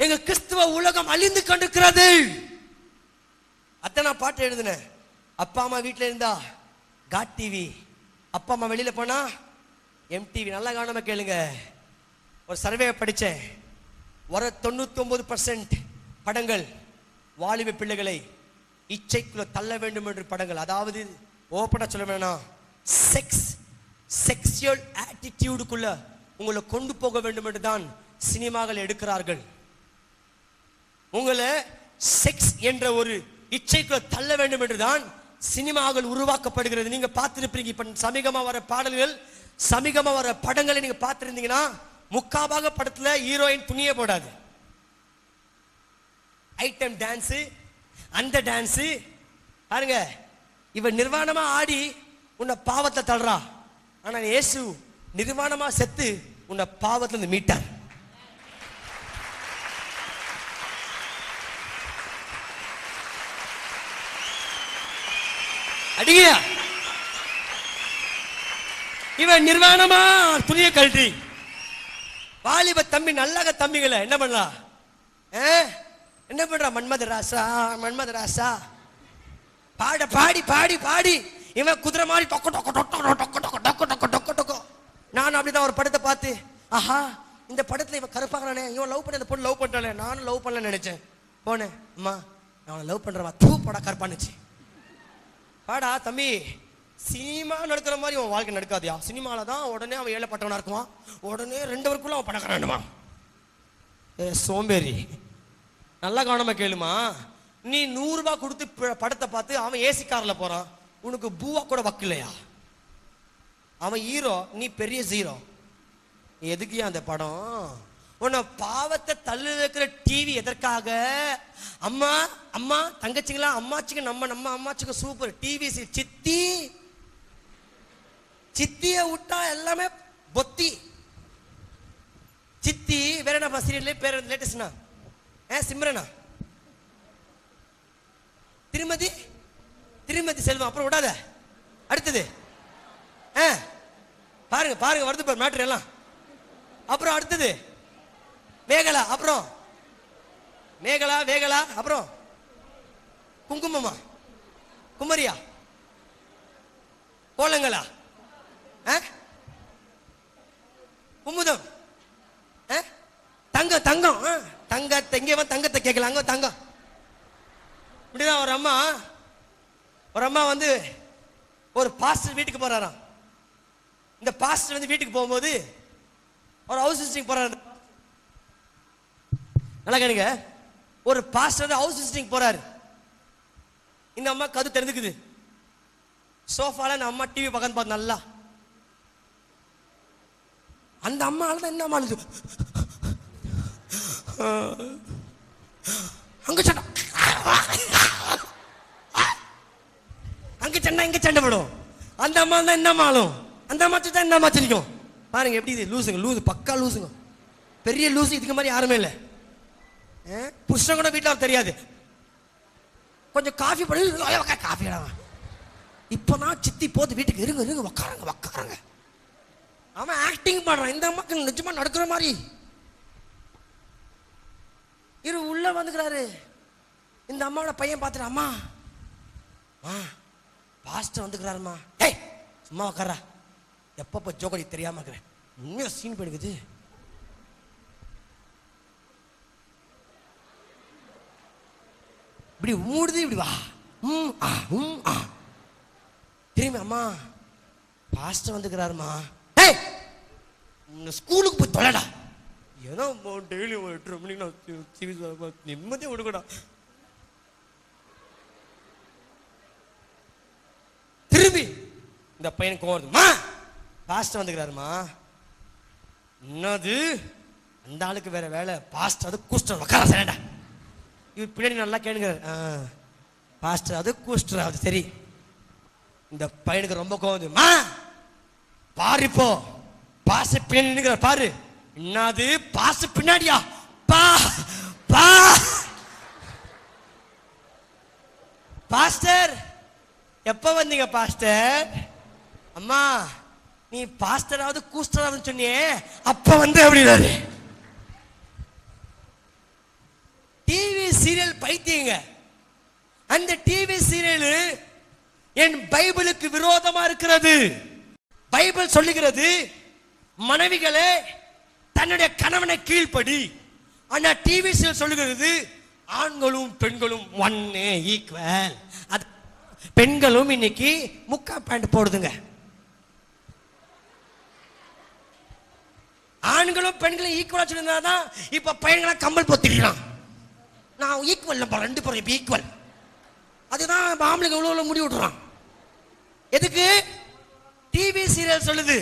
எங்க கிறிஸ்துவ உலகம் அழிந்து கொண்டிருக்கிறது. அத்தனை பாட்டு எழுதுனேன். அப்பா அம்மா வீட்டுல இருந்தா காட் டிவி, அப்பா அம்மா வெளியில போனா MTV. நல்லா கவனமா கேளுங்க. ஒரு சர்வே படிச்சேன். வர 99% படங்கள் வாலிப பிள்ளைகளை இச்சைக்குள்ள தள்ள வேண்டும் என்று படங்கள். அதாவது ஓப்பனா சொல்ல வேணா, செக்ஸுவல் ஆட்டிடியூடுக்குள்ள உங்களை கொண்டு போக வேண்டும் என்று தான் சினிமாக்கள் எடுக்கிறார்கள். உங்களை செக்ஸ் என்ற ஒரு இச்சைக்குள்ள தள்ள வேண்டும் என்று தான் சினிமாக்கள் உருவாக்கப்படுகிறது. நீங்க பார்த்திருப்பீங்க. இப்ப சமீபமா வர பாடல்கள், சமீபமா வர படங்களை நீங்க பார்த்திருந்தீங்கன்னா முக்காபாக படத்துல ஹீரோயின் துணியே போடாது. ஐட்டம் டான்ஸ், அந்த டான்ஸ் பாருங்க. இவன் நிர்வாணமா ஆடி உன்னை பாவத்தை தள்ளுறா. ஆனா இயேசு நிர்வாணமா செத்து உன்னை பாவத்துல இருந்து மீட்டார். அடிங்க. இவன் நிர்வாணமா துணியை கழட்டி வாலிப தம்பி நல்லக தம்பிகளை என்ன பண்ணலாம்? என்ன பண்றா? மன்மத ராசா, மன்மத ராசா பாட பாடி பாடி பாடி இவன் குதிரை மாதிரி டொக்க டொக்க டொக்க டொக்க டொக்க டொக்க டொக்க டொக்க டொக்க. நான் அப்படிதான் ஒரு படத்தை பார்த்து, ஆஹா இந்த படத்துல இவன் கருப்பாங்கறானே, இவன் லவ் பண்ண அந்த பொண்ணு லவ் பண்றானே, நானும் லவ் பண்ணல நினைச்சேன். போனேன், அம்மா நான் லவ் பண்றவா தூ படா கருப்பானுச்சு. பாடா தம்பி, சினிமா நடக்கிற மாதிரி அவன் வாழ்க்கை நடக்காதியா. சினிமால தான் உடனே அவன் ஏழைப்பட்டவனா இருக்குவான், உடனே 2 வருக்குள்ள அவன் பணக்காரனுமா. சோம்பேறி. நல்லா கவனமா கேளுமா. நீ 100 ரூபாய் கொடுத்து படத்தை பார்த்து அவன் ஏசி கார்ல போறான், உனக்கு பூவா கூட வக்கில்லையா? அவன் ஹீரோ, நீ பெரிய ஜீரோ. எதுக்குயா அந்த படம்? உன்னை பாவத்தை தள்ளு வைக்கிற டிவி எதற்காக? அம்மா அம்மா தங்கச்சிங்களா, அம்மாச்சிங்க, நம்ம நம்ம அம்மாச்சிங்க சூப்பர் டிவி. சித்தி சித்திய விட்டா எல்லாமே பொத்தி. சித்தி வேற என்ன சீரியல் பேர் லேட்டஸ்ட்னா? சிம்ரனா, திருமதி, திருமதி செல்வம். அப்புறம் விடாத, அடுத்தது பாருங்க பாருங்க வருது பாரு மேட்ரு எல்லாம். அப்புறம் அடுத்தது மேகலா, அப்புறம் மேகலா வேகலா, அப்புறம் குங்குமமா, குமரியா, கோலங்களா, குமுதம், தங்கம் தங்கம் தங்கத்தை இங்கே தங்கத்தை கேட்கல, அங்க தங்கம். இப்படிதான் ஒரு அம்மா வந்து ஒரு பாஸ்டர் வீட்டுக்கு போறாராம். இந்த பாஸ்டர் வந்து வீட்டுக்கு போகும்போது ஒரு ஹவுஸ் விசிட்டிங் போறாரு. நல்லா கேளுங்க. ஒரு பாஸ்டர் வந்து ஹவுஸ் விசிட்டிங் போறாரு. இந்த அம்மா கது தெரிஞ்சுக்குது. சோஃபால இந்த அம்மா டிவி பக்கம் பார்த்து நல்லா. அந்த அம்மால தான் என்ன அம்மா அங்க சண்டை, அங்க சண்டை இங்க சண்டை போடும். அந்த அம்மா தான் என்ன மாலும், அந்த அம்மா தான் என்ன மாச்சிருக்கும். பாருங்க எப்படி இது லூசுங்க, லூசு பக்கா லூசுங்க. பெரிய லூசு இதுக்கு மாதிரி யாருமே இல்லை. புருஷன் கூட வீட்டில் தெரியாது. கொஞ்சம் காஃபி பண்ணி காஃபி இப்பதான் சித்தி போது வீட்டுக்கு இருங்க இருங்க உக்காருங்க உக்காருங்க. அவன் ஆக்டிங் பண்றான். இந்த அம்மாக்கு நிஜமா நடக்கிற மாதிரி. இரு உள்ள வந்துக்கிறாரு. இந்த அம்மாவோட பையன் பார்த்துட்டு, அம்மா பாஸ்டர் வந்துக்கிறாருமா. ஏய் சும்மா உக்காரா, எப்பப்ப ஜோக்கடி தெரியாம இருக்கிறேன். உண்மையா சீன் போயிடுக்குது. இப்படி மூடுது, இப்படி வா திரும்பி, அம்மா பாஸ்டர் வந்துக்கிறாருமா. ஏய் ஸ்கூலுக்கு போய் தொலைடா. ஏன்னா டெய்லி 8:30 மணிக்கு நான் நிம்மதியை விடுக்கடா. திரும்பி இந்த பையனுக்கு கோவருதுமா, பாஸ்டர் வந்துக்கிறாருமா. என்னது அந்த ஆளுக்கு வேற வேலை, பாஸ்டர் அது கூஸ்டர் உக்கார சரிடா. இவர் பின்னாடி நல்லா கேளுங்கிறார். பாஸ்டர் அது கூஸ்டர் அது சரி. இந்த பையனுக்கு ரொம்ப கோவம். பாரு இப்போ பாச பின்னாடி பாரு. என்னது பாச பின்னாடியா? பா பா பாஸ்டர் எப்ப வந்தீங்க பாஸ்டர்? அம்மா நீ பாஸ்டராவது கூஸ்டராவது சொன்னியே, அப்ப வந்து அப்படின்னாரு. டிவி சீரியல் பைத்தியங்க. அந்த டிவி சீரியல் என் பைபிளுக்கு விரோதமா இருக்கிறது. பைபிள் சொல்லுகிறது, மனைவிகளே தன்னுடைய கணவனை கீழ்ப்படி. ஆனா டிவி சீரியல் சொல்லுகிறது, ஆண்களும் பெண்களும் ஒன்னு ஈக்குவல். அது பெண்களும் இன்னைக்கு முக்கா பேண்ட் போடுதுங்க. ஆண்களும் பெண்களும் ஈக்குவலா சொல்லியிருந்தாதான் இப்ப பையன்களை கம்பல் பொத்திக்கலாம். நான் ஈக்குவல் ரெண்டு பேரும் இப்ப ஈக்குவல். அதுதான் ஆம்பளைங்க உள்ள முடி விட்டுறான். எதுக்கு? டிவி சீரியல் சொல்லுது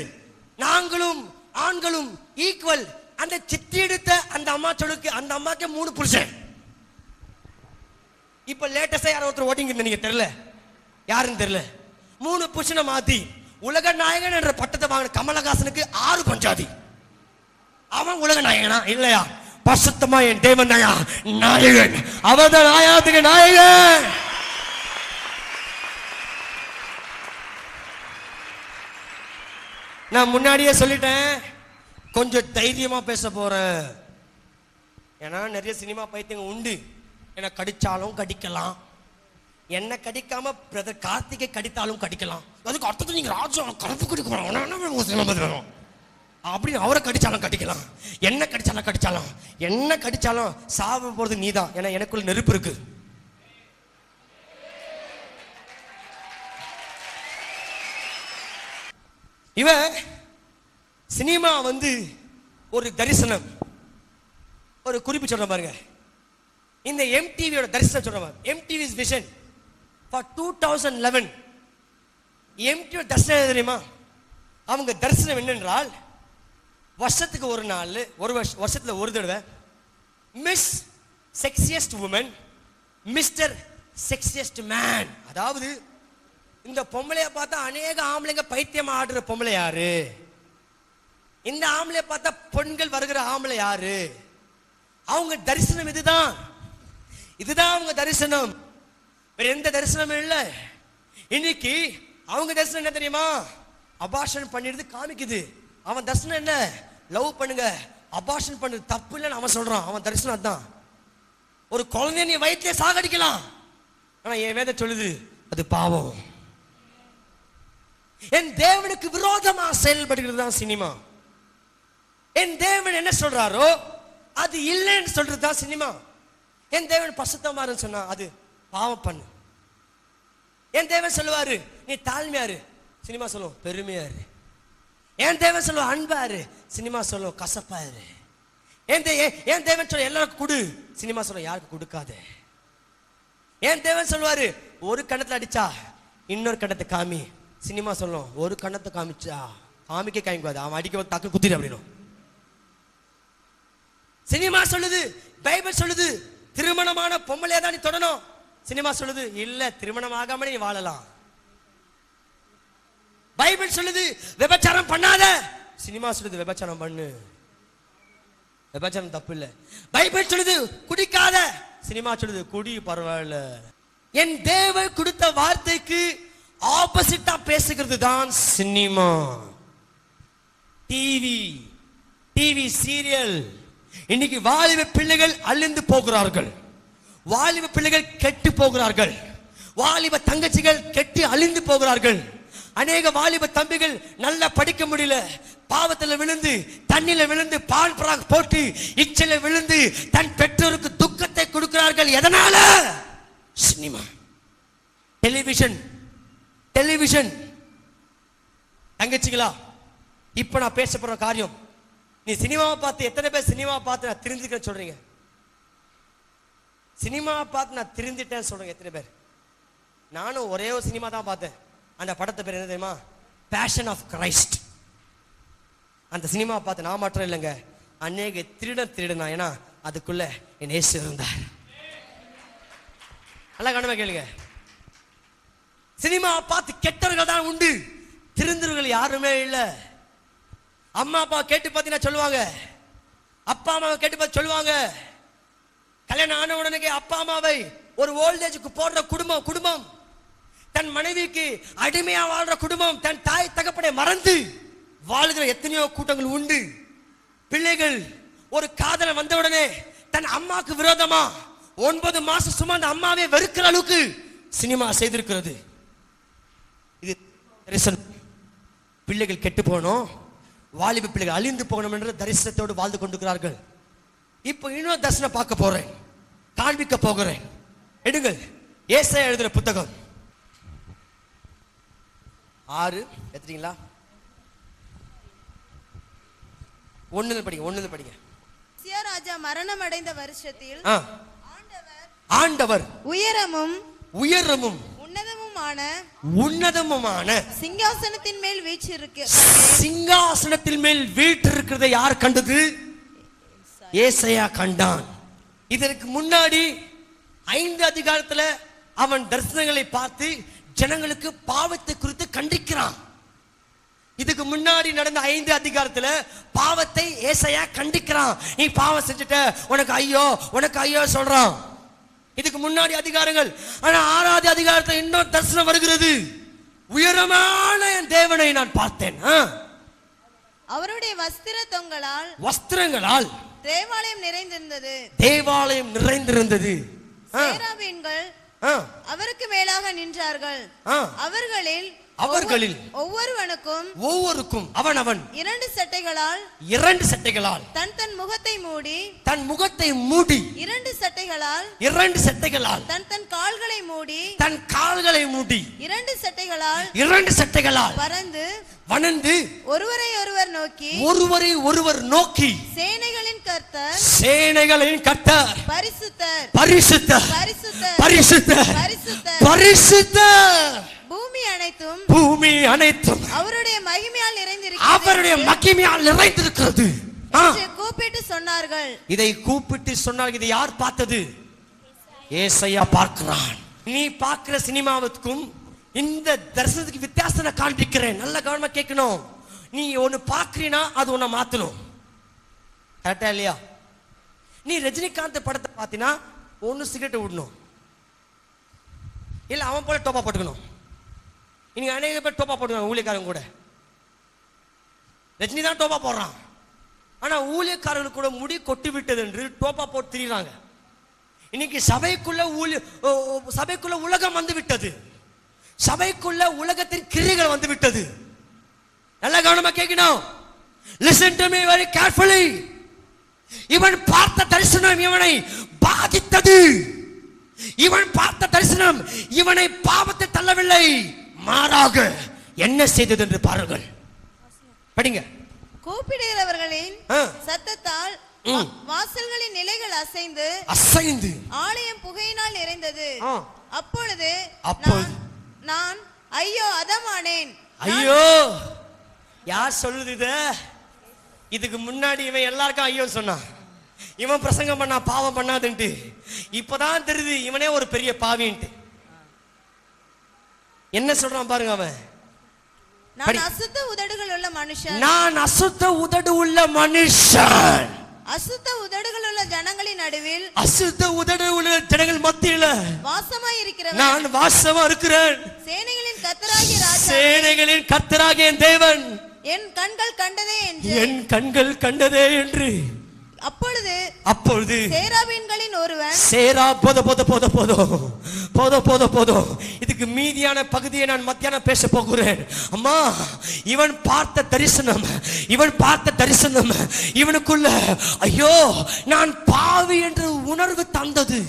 நாங்களும் ஆண்களும் ஈக்குவல். அந்த சித்தி எடுத்த அந்த அம்மா சொல்லுக்கு, அந்த அம்மாக்கே 3 புருஷன். இப்ப லேட்டஸ்டா யாரோ ஒருத்தர் ஓட்டிங்க, நீங்க தெரியல யாருன்னு தெரியல, 3 புருஷனை மாத்தி உலக நாயகன் என்ற பட்டத்தை வாங்கின கமலஹாசனுக்கு 6 பஞ்சாதி. அவன் உலக நாயகனா? இல்லையா? பசுத்தமா என் தேவன் நாயகன். அவதான் நாயகத்துக்கு நாயகன். நான் முன்னாடியே சொல்லிட்டேன், கொஞ்சம் தைரியமா பேச போறேன். ஏன்னா நிறைய சினிமா பைத்தியங்க உண்டு. என்ன கடிச்சாலும் கடிக்கலாம், என்ன கடிக்காம பிரதர் கார்த்திகை கடித்தாலும் கடிக்கலாம். அதுக்கு அர்த்தத்தை நீங்க ராஜா கருப்பு கடிக்கலாம் அப்படின்னு அவரை கடிச்சாலும் கடிக்கலாம், என்ன கடிச்சாலும் கடிச்சாலும், என்ன கடிச்சாலும் சாவு போறது நீதான். ஏன்னா எனக்குள்ள நெருப்பு இருக்கு. இவ சினிமா வந்து ஒரு தரிசனம், ஒரு குறிப்பு சொல்ற பாருங்க. இந்த எம்டிவியோட தரிசனம் சொல்ற பாருங்க. எம்டிவிஸ் விஷன் ஃபார் 2011. எம்டிவி தரிசனம் தெரியுமா? அவங்க தரிசனம் என்னென்றால், வருஷத்துக்கு ஒரு நாள், வருஷத்துல ஒரு தடவை miss sexiest woman, mister sexiest man. அதாவது இந்த பொம்பளைய பார்த்தா அநேக ஆம்பளைங்க பைத்தியம் ஆடுற பொம்பளை யாரு? இந்த ஆம்பளைய பார்த்தா பெண்கள் வருகிற ஆம்பளை யாரு? அவங்க தரிசனம் இதுதான். இதுதான் அவங்க தரிசனம், வேற எந்த தரிசனமும் இல்லை. இன்னைக்கு அவங்க தரிசனம் என்ன தெரியுமா? அபார்ஷன் பண்ணிடுது காமிக்குது. அவன் தரிசனம் என்ன? லவ் பண்ணுங்க, அபார்ஷன் பண்ணுது தப்பு இல்லைன்னு அவன் சொல்றான். அவன் தரிசனம் அதுதான். ஒரு குழந்தைய நீ வயிற்றிலே சாகடிக்கலாம், ஆனா என் வேதம் சொல்லுது அது பாவம். என் தேவனுக்கு விரோதமா செயல்படுகிறது தான் சினிமா. என் தேவன் என்ன சொல்றாரோ அது இல்லைன்னு சொல்றது தான் சினிமா. என் தேவன் பசுத்தமா சொன்னா அது பாவம் பண்ணு. என் தேவன் சொல்லுவாரு நீ தாழ்மையாரு, சினிமா சொல்லும் பெருமையாரு. என் தேவன் சொல்லுவா அன்பாரு, சினிமா சொல்லும் கசப்பாரு. என் தேவன் சொல்ல எல்லாருக்கும் கொடு, சினிமா சொல்ல யாருக்கு கொடுக்காது. என் தேவன் சொல்லுவாரு ஒரு கண்ணத்துல அடிச்சா இன்னொரு கண்ணத்தை காமி, சினிமா சொல்லும் ஒரு கண்ணத்தை காமிச்சா காமிக்க காமிக்காது, அவன் அடிக்க தக்கு குத்திடு அப்படின்னு. சினிமா சொல்லுது, பைபிள் சொல்லுது திருமணமான பொம்பளையா தான் நீ தொடணும், சினிமா சொல்லுது இல்ல திருமணம் ஆகாம நீ வாழலாம். பைபிள் சொல்லுது விபச்சாரம் பண்ணாத, சினிமா சொல்லுது விபச்சாரம் பண்ணு, விபச்சாரம் தப்பு இல்ல. பைபிள் சொல்லுது குடிக்காத, சினிமா சொல்லுது குடி பரவாயில்ல. என் தேவன் கொடுத்த வார்த்தைக்கு ஆப்போசிட்டா பேசுகிறது தான் சினிமா. TV serial. இன்னைக்கு வாலிப பிள்ளைகள் அழிந்து போகிறார்கள், வாலிப பிள்ளைகள் கெட்டு போகிறார்கள், வாலிப தங்கச்சிகள் கெட்டு அழிந்து போகிறார்கள். அநேக வாலிப தம்பிகள் நல்லா படிக்க முடியல, பாவத்தில் விழுந்து தண்ணில விழுந்து பால் பராக் போட்டு இச்சல விழுந்து தன் பெற்றோருக்கு துக்கத்தை கொடுக்கிறார்கள். எதனால? Cinema, television. தங்கச்சிகளா, இப்ப நான் பேச போற காரியம், நீ சினிமாவை பார்த்து எத்தனை பேர் சினிமாவை பார்த்து நான் திருந்திட்டேன்னு சொல்றீங்க? சினிமாவை பார்த்து நான் திருந்திட்டேன்னு சொல்றேன் எத்தனை பேர்? நானும் ஒரே ஒரு சினிமா தான் பார்த்தேன். அந்த படத்தை பேர் என்ன தெரியுமா? Passion of Christ. அந்த சினிமாவை பார்த்து நான் மாற்றம் இல்லைங்க, அநேக திருடனா. ஏன்னா அதுக்குள்ள என் இயேசு இருந்தார். நல்லா கவனமா கேளுங்க. சினிமா பார்த்து கெட்டவர்கள் தான் உண்டு, திருந்தவர்கள் யாருமே இல்லை. அம்மா அப்பா கேட்டு பார்த்தீங்கன்னா சொல்லுவாங்க, அப்பா அம்மாவை கேட்டு பார்த்து சொல்லுவாங்க, கல்யாணம் ஆன உடனே அப்பா அம்மாவை ஒரு ஓல்டேஜுக்கு போடுற குடும்பம், தன் மனைவிக்கு அடிமையா வாழ்ற குடும்பம், தன் தாய் தகப்பனை மறந்து வாழ்கிற எத்தனையோ கூட்டங்கள் உண்டு. பிள்ளைகள் ஒரு காதலை வந்தவுடனே தன் அம்மாக்கு விரோதமா 9 மாசம் சும்மா அந்த அம்மாவே வெறுக்கிற அளவுக்கு சினிமா செய்திருக்கிறது. இது பிள்ளைகள் கெட்டு போகணும், வாலிப பிள்ளைகள் அழிந்து போகணும் என்ற தரிசனத்தோடு வாழ்ந்து கொண்டிருக்கிறார்கள். இப்போ இன்னொரு தரிசனம் பார்க்க போறேன், காண்பிக்க போகிறேன். எடுங்கள் ஏசாயா எழுதுற புத்தகம் 6 எடுத்தீங்களா? 1 படிங்க. ராஜா மரணம் அடைந்த வருஷத்தில் ஆண்டவர் உயரமும் உன்னதமுமான சிங்காசனத்தின் மேல் சிங்காசனத்தின் மேல் வீற்றிருக்கிறதை யார் கண்டது? ஏசாயா கண்டான். இதற்கு முன்னாடி 5 அதிகாரத்துல அவன் தரிசனங்களை பார்த்து ஜனங்களுக்கு பாவத்தை குறித்து கண்டிக்கிறான். இதுக்கு முன்னாடி நடந்த 5 அதிகாரத்துல பாவத்தை ஏசாயா கண்டிக்கிறான். நீ பாவம் செஞ்சுட்ட, உனக்கு ஐயோ சொல்றான். இதுக்கு முன்னாடி அதிகாரங்கள். ஆனா 6வது அதிகாரத்துல இன்னொரு தரிசனம் வருகிறது. உயரமான என் தேவனை நான் பார்த்தேன். அவருடைய வஸ்திரங்களால் தேவாலயம் நிறைந்திருந்தது. சேராபீன்கள் அவருக்கு மேலாக நின்றார்கள். அவர்களில் ஒவ்வொருவருக்கும் அவன் 2 சட்டைகளால் தன் முகத்தை மூடி 2 சட்டைகளால் தன் கால்களை மூடி 2 சட்டைகளால் வணந்து ஒருவரை ஒருவர் நோக்கி சேனைகளின் கர்த்தர் பரிசுத்தர் பூமி அனைத்தும் அவருடைய மகிமையால் நிறைந்திருக்கிறது. இதை கூப்பிட்டு சொன்னார்கள். இதை யார் பார்த்தது? ஏசாயா பார்க்கிறான். நீ பார்க்கிற சினிமாவுக்கும் இந்த தரிசனத்துக்கு வித்தியாசத்தை காண்பிக்கிறேன். நல்ல கவனமா கேட்கணும். நீ ஒன்னு பார்க்கிறீனா அது உன்னை மாத்தணும். கரெக்டா இல்லையா? நீ ரஜினிகாந்த் படத்தை பார்த்தினா ஒன்னு சிகரெட் விடணும், இல்ல அவன் போல டோப்பா போட்டுக்கணும். இன்னைக்கு அநேக பேர் டோப்பா போட்டுக்காங்க. ஊழியக்காரங்க கூட ரஜினி தான் டோப்பா போடுறான். ஆனா ஊழியக்காரர்கள் கூட முடி கொட்டி விட்டது என்று டோப்பா போட்டு திரிகிறாங்க. இன்னைக்கு சபைக்குள்ள உலகம் வந்து விட்டது. சபைக்குள்ள உலகத்தின் கிரியைகள் வந்து விட்டது. நல்ல கவனமா கேட்கணும். Listen to me very carefully. இவன் பார்த்த தரிசனம் இவனை பாதித்தது. இவன் பார்த்த தரிசனம் இவனை பாவத்தை தள்ளவில்லை, மாறாக என்ன செய்தது என்று பாருங்கள். படிங்க. கூப்பிடுகிறவர்களின் சத்தத்தால் வாசல்களின் நிலைகள் அசைந்து ஆலயம் புகையினால் நிறைந்தது. அப்பொழுது நான் ஐயோ அதமானேன். ஐயோ யார் சொல்லுது இத? இதுக்கு முன்னாடி இவன் எல்லாருக்கும் ஐயோ சொன்னான். இவன் பிரசங்கம் பண்ணா பாவம் பண்ணாதுன்ட்டு. இப்பதான் தெரியுது இவனே ஒரு பெரிய பாவின்ட்டு. என்ன சொல்றான் பாருங்க அவன். நான் அசுத்த உதடுகள் உள்ள மனுஷன். அசுத்த உதடுகள் உள்ள ஜனங்களின் நடுவில், அசுத்த உதடுகள் உள்ள ஜனங்கள் மத்தியில வாசமாய் இருக்கிறவன். நான் வாசமா இருக்கிறேன். சேனைகளின் கர்த்தராகிய தேவன் என் கண்கள் கண்டதே என்று. அப்பொழுது சேராபீன்களின் ஒருவன் போதும். இதுக்கு மீதியான பகுதியை நான் மத்தியானம் பேச போகிறேன். அம்மா, இவன் பார்த்த தரிசனம் இவனுக்குள்ள ஐயோ நான் பாவி என்ற உணர்வு தந்தது.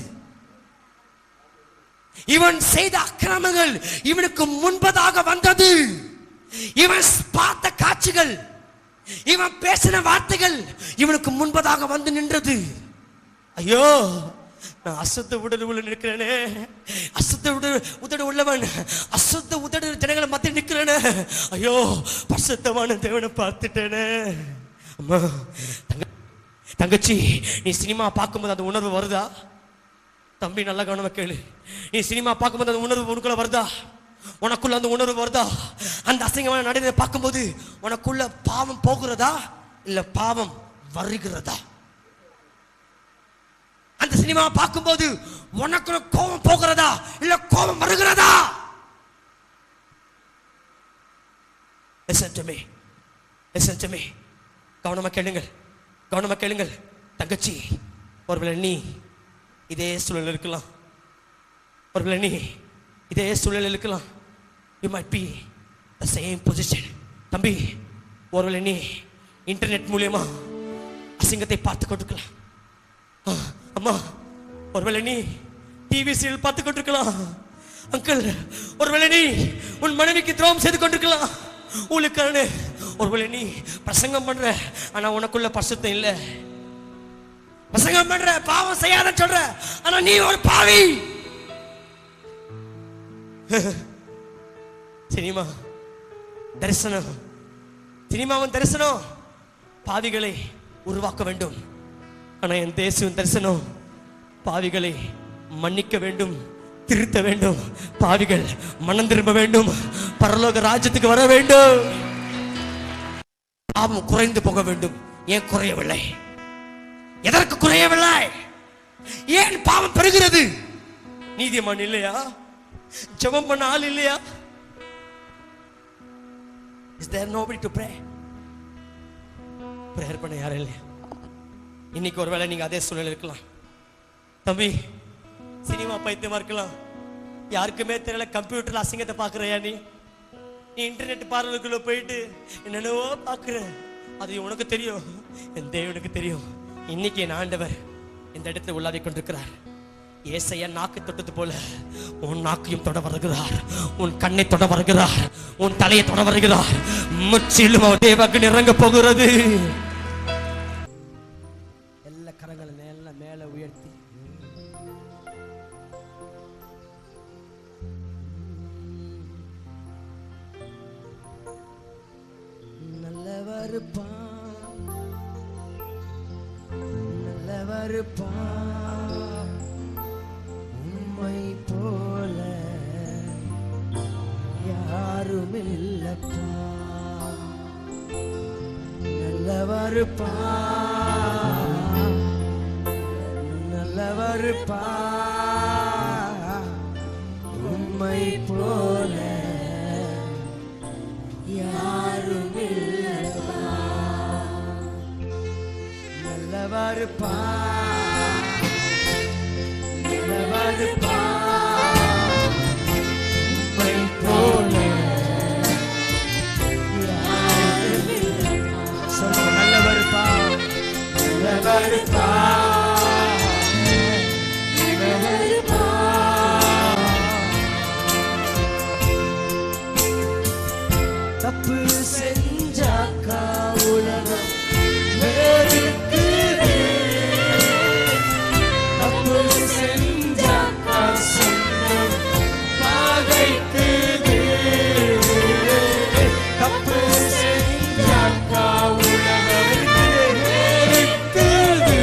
இவன் செய்த அக்கிரமங்கள் இவனுக்கு முன்பதாக வந்தது. இவன் பார்த்த காட்சிகள், இவன் பேசின வார்த்தைகள் இவனுக்கு முன்பதாக வந்து நின்றது. ஐயோ நான் அசுத்த உடல் உள்ள நிற்கிறேனே, அசுத்த உதடு உள்ளவன், அசுத்த உதடு ஜனங்களை மத்திய நிற்கிறேனே. ஐயோ பரிசுத்தமான தேவனை பார்த்துட்டேனே. அம்மா தங்கச்சி, நீ சினிமா பார்க்கும்போது அந்த உணர்வு வருதா? தம்பி நல்ல கவனமா கேளு. நீ சினிமா பார்க்கும்போது அந்த உணர்வு உனக்குள்ள வருதா? உனக்குள்ள அந்த உணர்வு வருதா? அந்த அசிங்கமான நடைமுறை பார்க்கும்போது உனக்குள்ள பாவம் போகிறதா இல்ல பாவம் வருகிறதா? அந்த சினிமா பார்க்கும்போது உனக்குள்ள கோபம் போகிறதா இல்ல கோபம் வருகிறதா? Listen to me. செஞ்சமே கவனமா கேளுங்கள், கவனமா கேளுங்கள். தங்கச்சி, ஒருவேளை நீ இதே சூழல் இருக்கலாம், ஒருவேளை நீ இதே சூழல் இருக்கலாம். You might be the same position. தம்பி, ஒருவேளை நீ இன்டர்நெட் மூலியமா அசிங்கத்தை பார்த்து கொண்டிருக்கலாம். அம்மா, ஒருவேளை நீ டிவி சீரியல் பார்த்து கொண்டிருக்கலாம். அங்கிள், ஒருவேளை நீ உன் மனைவிக்கு துரோகம் செய்து கொண்டிருக்கலாம். உங்களுக்கு ஒருவேளை நீ பிரசங்கம் பண்ற, ஆனா உனக்குள்ள பரிசுத்தம் இல்ல. பிரசங்கம் பண்ற, பாவம் செய்யாத சொல்ற, ஆனா நீ ஒரு பாவி. சினிமா தரிசனம், சினிமாவின் தரிசனம் பாவிகளை உருவாக்க வேண்டும். ஆனா என் தேசுவின் தரிசனம் பாவிகளை மன்னிக்க வேண்டும், திருத்த வேண்டும். பாவிகள் மனம் திரும்ப வேண்டும், பரலோக ராஜ்யத்துக்கு வர வேண்டும், பாவம் குறைந்து போக வேண்டும். ஏன் குறையவில்லை? எதற்கு குறையவில்லை? ஏன் பாவம் பெறுகிறது? நீதிமான் இல்லையா? ஜெபம் பண்ண ஆள் இல்லையா? Is there nobody to pray? Prayer பண்ண யாரும் இல்லையா? இன்னைக்கு ஒருவேளை நீங்க அதே சூழல் இருக்கலாம். தம்பி, சினிமா பைத்தியமா இருக்கலாம். யாருக்குமே தெரியல, கம்ப்யூட்டர்ல அசிங்கத்தை பாக்குறியா? நீ இன்டர்நெட் பார்வைக்குள்ள போயிட்டு என்னென்னவோ பாக்குற. அது உனக்கு தெரியும், என் தேவனுக்கு தெரியும். இன்னைக்கு என் ஆண்டவர் இந்த இடத்துல உள்ளாவி கொண்டிருக்கிறார். ஏசையா நாக்கு தொட்டது போல உன் நாக்கையும் தொட வருகிறார், உன் கண்ணை தொட வருகிறார், உன் தலையை தொட வருகிறார். முற்றிலும் தேவக்கு இறங்க போகிறது. எல்லா கரங்களை மேல உயர்த்தி நல்லவருப்பா, நல்லவருப்பா, உம்மை போல யாரும் இல்லப்பா. நல்லவருப்பா, நல்லவருப்பா, உம்மை போல யாரும் இல்லப்பா. நல்லவருப்பா, நல்லவருப்பா, உம்மை போல யாரும் இல்லப்பா. சொல்லுங்க, நல்லவருப்பா, நல்லவருப்பா, நல்லவருப்பா. தப்பு செஞ்சாக்கா உலகம் வெறுக்குது, தப்பு செஞ்சாக்கா சொந்தம் பகைக்குது, தப்பு செஞ்சாக்கா உலகம் வெறுக்குது,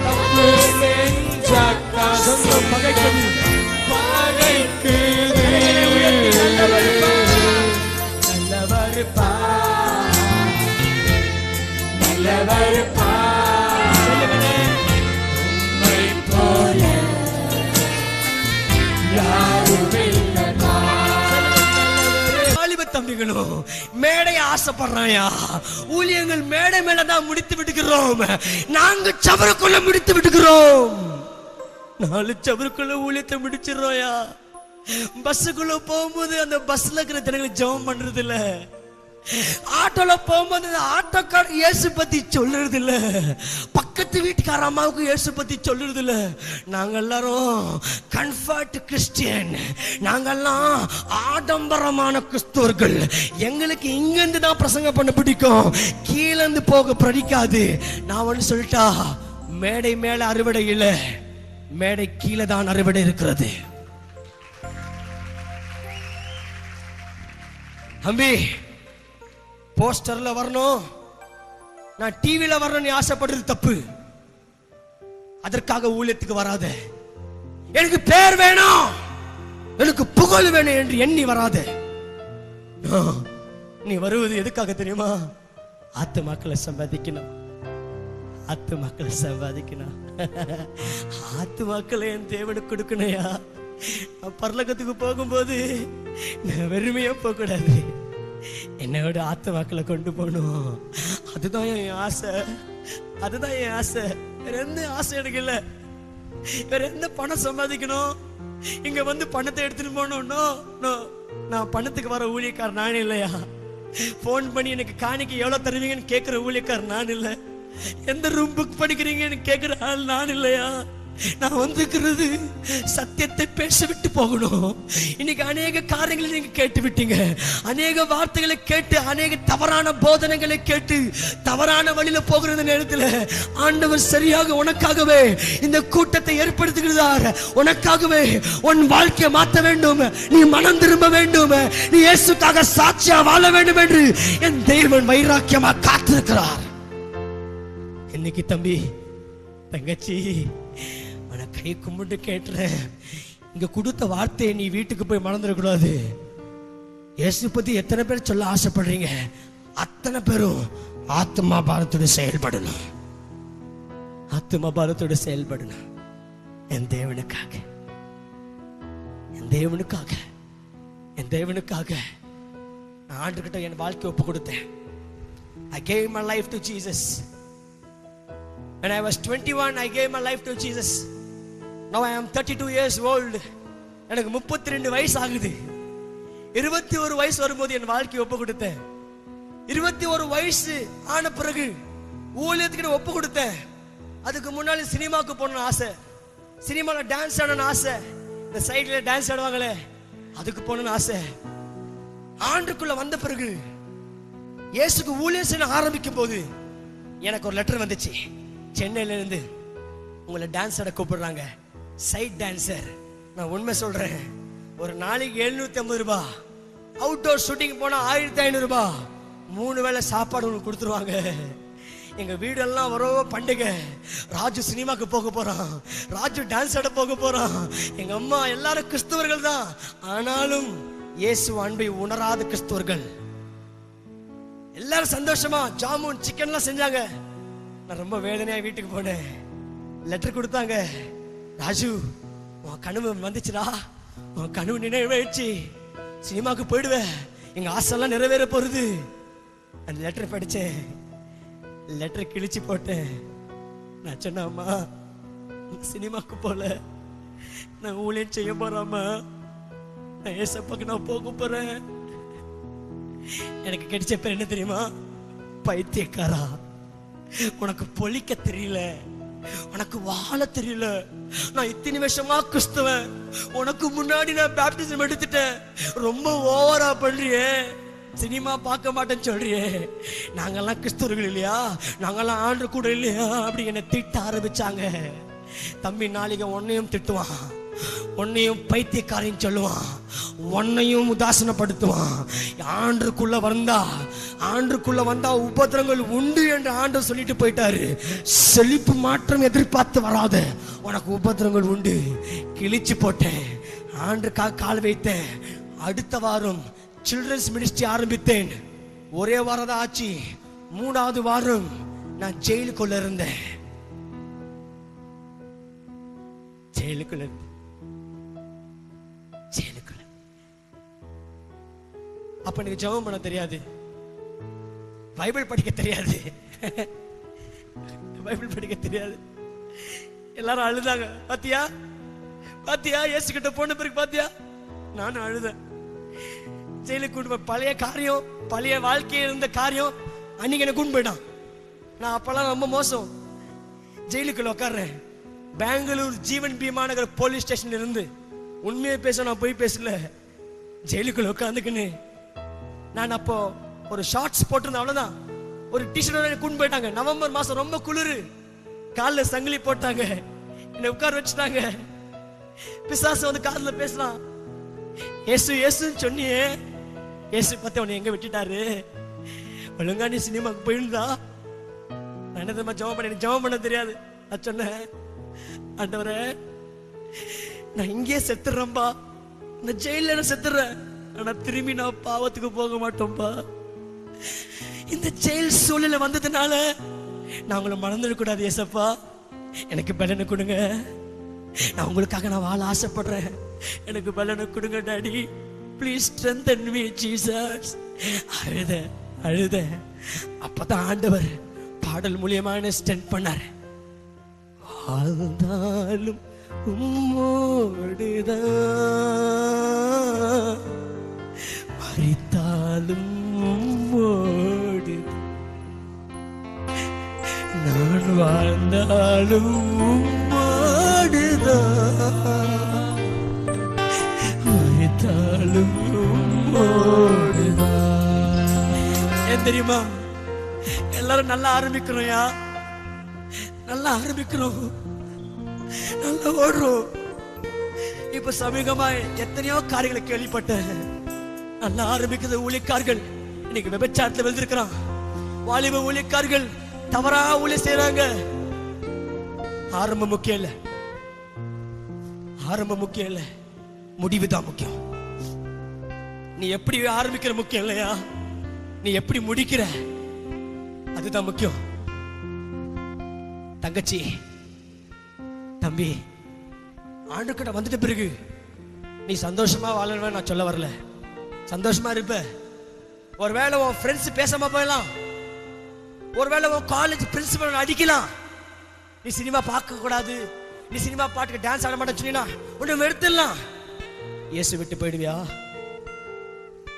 தப்பு செஞ்சாக்கா சொந்தம் பகைக்குது, பகைக்குது. நல்லவருப்பா, நல்லவருப்பா, நல்லவருப்பா, உம்மை போல யாரும் இல்லப்பா. வாலிப தம்பிகளும் மேடைய ஆசைப்படுறாயா? ஊழியங்கள் மேடை மேலதான் முடித்து விடுகிறோம். நாங்க சவருக்குள்ள முடித்து விடுகிறோம். 4 சவருக்குள்ள ஊழியத்தை முடிச்சிடறோயா. பஸ்ஸுக்குள்ள போகும்போது அந்த பஸ்ல இருக்கிற ஜனங்களுக்கு ஜெபம் பண்றது இல்ல. ஆட்டோல போகும்போது ஆட்டோக்கார இயேசு பத்தி சொல்லுறது இல்ல. பக்கத்து வீட்டுக்கார அம்மாவுக்கு இயேசு பத்தி சொல்லுறது இல்ல. நாங்க எல்லாரும் கன்வர்ட் கிறிஸ்டியன், நாங்கெல்லாம் ஆடம்பரமான கிறிஸ்தவர்கள். எங்களுக்கு இங்கிருந்து தான் பிரசங்கம் பண்ண பிடிக்கும், கீழே இருந்து போக பிடிக்காது. நான் ஒன்னு சொல்லிட்டா, மேடை மேல அறுவடை இல்ல, மேடை கீழே தான் அறுவடை இருக்கிறது. தம்பி, போஸ்டர்ல வரணும், நான் டிவில வரணும் நீ ஆசைப்படுறது தப்பு. அதற்காக ஊழியத்துக்கு வராத. எனக்கு பேர் வேணும், எனக்கு புகழ் வேணும் என்று எண்ணி வராத. நீ வருவது எதுக்காக தெரியுமா? ஆத்துமாக்களை சம்பாதிக்கணும், ஆத்துமாக்களை சம்பாதிக்கணும். ஆத்துமாக்களை என் தேவனுக்கு கொடுக்கணையா. நான் பரலோகத்துக்கு போகும்போது நான் வெறுமையா போக கூடாது, என்னோட ஆத்மாக்களை கொண்டு போகணும். அதுதான் என் ஆசை, அதுதான் என் ஆசை. வேற எந்த ஆசை எனக்கு இல்லை. வேற எந்த பணம் சம்பாதிக்கணும், இங்க வந்து பணத்தை எடுத்துட்டு போகணும். நான் பணத்துக்கு வர ஊழியக்காரர் நான் இல்லையா? போன் பண்ணி எனக்கு காணிக்கு எவ்வளவு தருவீங்கன்னு கேட்கிற ஊழியக்காரர் நான் இல்லை. எந்த ரூம் புக் பண்ணிக்கிறீங்கன்னு கேட்கிற ஆள் நான் இல்லையா? நான் வந்திருக்கிறது சத்தியத்தை பேச விட்டு போகணும். இன்னைக்கு அநேக காரியங்களை நீங்க கேட்டு விட்டீங்க. அநேக வார்த்தைகளை கேட்டு, அநேக தவறான போதனைகளை கேட்டு தவறான வழியில போகிற நேரத்தில் ஆண்டவர் சரியாக உனக்காகவே இந்த கூட்டத்தை ஏற்படுத்துகிறார். உனக்காகவே உன் வாழ்க்கையை மாற்ற வேண்டும். நீ மனம் திரும்ப வேண்டும். நீ இயேசுக்காக சாட்சியா வாழ வேண்டும் என்று என் தேவன் வைராக்கியமா காத்திருக்கிறார். இன்னைக்கு தம்பி, தங்கச்சி, கை கும்பிட்டு கேட்டுறேன், இங்க கொடுத்த வார்த்தையை நீ வீட்டுக்கு போய் மறந்துடக்கூடாது. இயேசு பத்தி எத்தனை பேர் சொல்ல ஆசைப்படுறீங்க, அத்தனை பேரும் ஆத்மா பாரத்தோடு செயல்படணும். ஆத்மா பாரத்தோடு செயல்படணும். என் தேவனுக்காக, என் தேவனுக்காக, என் தேவனுக்காக நான் ஆண்டுகிட்ட என் வாழ்க்கை ஒப்பு கொடுத்தேன். I gave my life to Jesus. When I was 21, I gave my life to Jesus. Now I am 32 years old. எனக்கு 32 வயசு ஆகுது. 21 வயசு வரும்போது என் வாழ்க்கையை ஒப்பு கொடுத்தேன். 21 வயசு ஆன பிறகு ஊழியத்துக்கு ஒப்பு கொடுத்தேன். அதுக்கு முன்னாடி சினிமாவுக்கு போகணும்னு ஆசை, சினிமால டான்ஸ் ஆடணும்னு ஆசை, இந்த சைட்ல டான்ஸ் ஆடுவாங்களே அதுக்கு போகணும்னு ஆசை. ஆண்டுக்குள்ள வந்த பிறகு இயேசுக்கு ஊழியம் செய்ய ஆரம்பிக்கும் போது எனக்கு ஒரு லெட்டர் வந்துச்சு. சென்னையில இருந்து உங்களை டான்ஸ் ஆட கூப்பிடுறாங்க, சைட் டான்சர். நான் உண்மை சொல்றேன், ஒரு நாளைக்கு 750 ரூபாய், அவுட்டோர் ஷூட்டிங் போனா 1500 ரூபாய், 3 வேளை சாப்பாடு உங்களுக்கு கொடுத்துருவாங்க. எங்க வீடெல்லாம் வர பண்டிகை. ராஜு சினிமாக்கு போக போறான், ராஜு டான்ஸ் ஆட போக போறான். எங்க அம்மா எல்லாரும் கிறிஸ்தவர்கள் தான், ஆனாலும் இயேசு அன்பை உணராத கிறிஸ்தவர்கள். எல்லாரும் சந்தோஷமா ஜாமுன் சிக்கன்லாம் செஞ்சாங்க. நான் ரொம்ப வேதனையா வீட்டுக்கு போனேன். லெட்டர் கொடுத்தாங்க, ராஜு உன் கனவு வந்துச்சுடா, உன் கனவு நினைவாயிடுச்சு, சினிமாவுக்கு போயிடுவேன், எங்க ஆசைலாம் நிறைவேற போறது. அந்த லெட்டர் படிச்சேன், லெட்டர் கிழிச்சு போட்டேன். நான் சொன்னம்மா, சினிமாவுக்கு போல, நான் ஊழியம் செய்ய போறாமா, நான் ஏசப்பாக்கு நான் போக போறேன். எனக்கு கிடைச்ச பேர் என்ன தெரியுமா? பைத்தியக்காரா. உனக்கு பொழிக்க தெரியல, உனக்கு வாழ தெரியல. நான் இத்தனை வருஷமா கிறிஸ்தவன், உனக்கு முன்னாடி நான் பேப்டிசம் எடுத்துட்டேன், ரொம்ப ஓவரா பண்றியே, சினிமா பார்க்க மாட்டேன்னு சொல்றியே, நாங்கெல்லாம் கிறிஸ்தவர்கள் இல்லையா, நாங்கெல்லாம் ஆண்டு கூட இல்லையா அப்படி என்னை திட்ட ஆரம்பிச்சாங்க. தம்பி, நாளைக்கு உன்னையும் திட்டுவான், உன்னையும் பைத்தியக்காரன் சொல்லுவான், உன்னையும் உதாசனப்படுத்துவான். ஆண்டுக்குள்ள வந்தா உபத்திரங்கள் உண்டு என்று ஆண்டு சொல்லிட்டு போயிட்டாரு. செழிப்பு மாற்றம் எதிர்பார்த்து வராத, உனக்கு உபத்திரங்கள் உண்டு. கிழிச்சு போட்டேன், ஆண்டுக்காக கால் வைத்தேன். அடுத்த வாரம் சில்ட்ரன்ஸ் மினிஸ்ட்ரி ஆரம்பித்தேன். ஒரே வாரம் தான் ஆச்சு, 3வது வாரம் நான் ஜெயிலுக்குள்ள இருந்தேன். ஜெயிலுக்குள்ள அப்ப எனக்கு ஜெபம் பண்ண தெரியாது, பைபிள் படிக்க தெரியாது, பைபிள் படிக்க தெரியாது. எல்லாரும் அழுதாங்க, பாத்தியா பாத்தியா இயேசு கிட்ட போன பிறகு பாத்தியா. நானும் அழுதேன். ஜெயிலுக்கு கூட்டு பழைய காரியம், பழைய வாழ்க்கையில் இருந்த காரியம் அன்னைக்கு எனக்கு கூண்டு போயிட்டான். நான் அப்பெல்லாம் ரொம்ப மோசம். ஜெயிலுக்குள்ள உட்கார்றேன். பெங்களூர் ஜீவன் பீமா நகர் போலீஸ் ஸ்டேஷன்ல இருந்து உண்மையை பேச நான் போய் பேசல. ஜெயிலுக்குள்ள உட்காந்துக்குன்னு நான் அப்போ ஒரு ஷார்ட்ஸ் போட்டிருந்தேன், அவ்வளவுதான். ஒரு டிஷர்ட் கூண்டு போயிட்டாங்க. நவம்பர் மாசம் ரொம்ப குளிர், காலில் சங்கிலி போட்டாங்க, என்னை உட்கார வச்சுட்டாங்க. பிசாசு வந்து காதுல பேசலாம், ஏசு ஏசுன்னு சொன்னியே, ஏசு பத்தி அவனை எங்க விட்டுட்டாரு, ஒழுங்கா நீ சினிமாக்கு போயிருந்தா. நான் என்ன தெரியுமா ஜெபம் பண்ண, ஜெபம் பண்ண தெரியாது. நான் சொன்னேன், ஆண்டவரே நான் இங்கே செத்துறேன்பா, இந்த ஜெயில நான் செத்துறேன், ஆனா திரும்பி நான் பாவத்துக்கு போக மாட்டோம்பா. இந்த ஜெயில் சூழ்நிலை வந்ததுனால நான் உங்களை மறந்துடக்கூடாது ஏசப்பா, எனக்கு பலனை கொடுங்க. நான் உங்களுக்காக நான் வாழ ஆசைப்படுறேன், எனக்கு பலனை கொடுங்க daddy, please strengthen me Jesus. அழுத அழுத. அப்பதான் ஆண்டவர் பாடல் மூலியமான ஸ்டென்ட் பண்ணார். வாழ்ந்தாலும் உம்மோடுதான், மரித்தாலும் உம்மோடு, நான் வாழ்ந்தாலும் உம்மோடுதான், மரித்தாலும் உம்மோடுதான். ஏன் தெரியுமா? எல்லாரும் நல்லா ஆரம்பிக்கிறோம்யா, நல்லா ஆரம்பிக்கிறோம், நல்லா ஓடுறோம். இப்ப சமீபமா எத்தனையோ காரியங்களை கேள்விப்பட்டேன். நல்லா ஆரம்பிக்கிறது ஊழியக்காரர்கள் இன்னைக்கு விபச்சாரத்துல விழுந்திருக்கிறான். வாலிப ஊழியக்காரர்கள் தவறா ஊழிய செய்யறாங்க. ஆரம்பம் முக்கியம் இல்ல, ஆரம்பம் முக்கியம் இல்ல, முடிவுதான் முக்கியம். நீ எப்படி ஆரம்பிக்கிற முக்கியம் இல்லையா, நீ எப்படி முடிக்கிற அதுதான் முக்கியம். தங்கச்சி, தம்பி, ஆண்டுகிட்ட வந்துட்ட பிறகு நீ சந்தோஷமா வாழணும் நான் சொல்ல வரல. சந்தோஷமா இருப்ப. ஒருவேளை உன் ஃப்ரெண்ட்ஸ் பேசாம போயலாம், ஒருவேளை உன் காலேஜ் பிரின்சிபல் அடிக்கலாம். நீ சினிமா பார்க்க கூடாது, நீ சினிமா பாட்டுக்கு டான்ஸ் ஆட மாட்டேன்னு சொன்னா உன்னை எடுத்துடலாம். இயேசு விட்டு போயிடுவியா?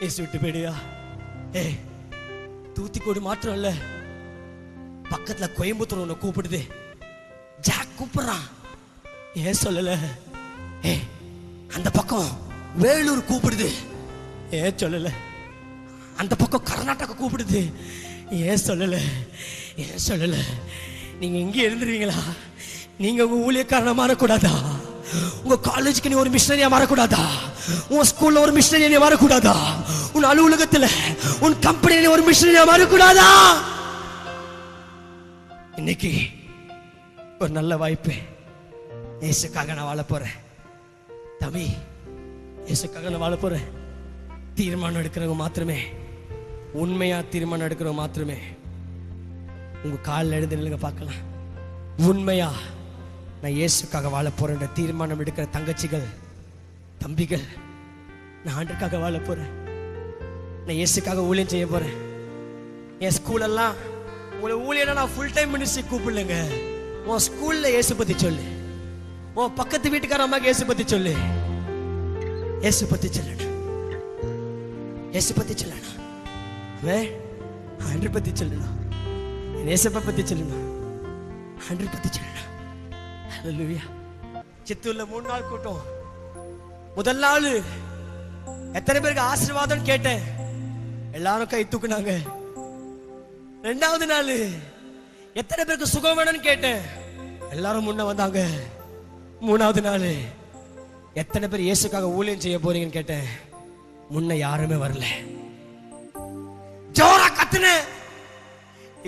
இயேசு விட்டு போயிடுவியா? ஏய், தூத்துக்குடி மாத்திரம் இல்ல, பக்கத்துல கோயம்புத்தூர் உன்னை கூப்பிடுது, ஜாக் கூப்பிடுறான். ஏன் சொல்லல? ஏ, அந்த பக்கம் வேலூர் கூப்பிடுது, ஏன் சொல்லல? அந்த பக்கம் கர்நாடகா கூப்பிடுது, ஏன் சொல்லல? ஏன் சொல்லல? நீங்க இங்க இருந்துருவீங்களா? நீங்க உங்க ஊழியக்காரனா மாறக்கூடாதா? உங்க காலேஜுக்கு நீ ஒரு மிஷனரியா மாறக்கூடாதா? உன் ஸ்கூல்ல ஒரு மிஷனரியா மாறக்கூடாதா? உன் அலுவலகத்துல உன் கம்பெனில ஒரு மிஷனரியா மாறக்கூடாதா? இன்னைக்கு ஒரு நல்ல வாய்ப்பு. இயேசுக்காக நான் வாழ போறேன் தம்பி, இயேசுக்காக நான் வாழ போறேன். தீர்மானம் எடுக்கிறவங்க மாத்திரமே, உண்மையா தீர்மானம் எடுக்கிறவங்க மாத்திரமே உங்க காலில் எழுந்து நில்லுங்க பார்க்கலாம். உண்மையா நான் இயேசுக்காக வாழ போறேன் தீர்மானம் எடுக்கிற தங்கச்சிகள், தம்பிகள், நான் ஆண்டுக்காக வாழ போறேன். நான் இயேசுக்காக ஊழியம் செய்ய போறேன். என் ஸ்கூல் எல்லாம் உங்களை ஊழியனா நான் ஃபுல் டைம் மினிஸ்ட்ரி கூப்பிடலங்க. உன் ஸ்கூல்ல இயேசு பத்தி சொல்லு, உன் பக்கத்து வீட்டுக்கார அம்மாக்கு இயேசு பத்தி சொல்லு. இயேசு பத்தி சொல்லணும், இயேசு பத்தி சொல்லணும், ஆண்டவர் பத்தி சொல்லணும், இயேசுப்பை பத்தி சொல்லணும், ஆண்டவர் பத்தி சொல்லணும். ஹல்லேலூயா. சித்தூர்ல 3 நாள் கூட்டம். முதல் நாள் எத்தனை பேருக்கு ஆசீர்வாதம் கேட்டேன், எல்லாரும் கை தூக்குனாங்க. 2வது நாள் எத்தனை பேருக்கு சுகம் வேணும்னு கேட்டேன், எல்லாரும் முன்ன வந்தாங்க. 3வது நாள் எத்தனை பேர் இயேசுக்காக ஊழியம் செய்ய போறீங்கன்னு கேட்டேன், முன்ன யாருமே வரல. ஜோரா கத்துன,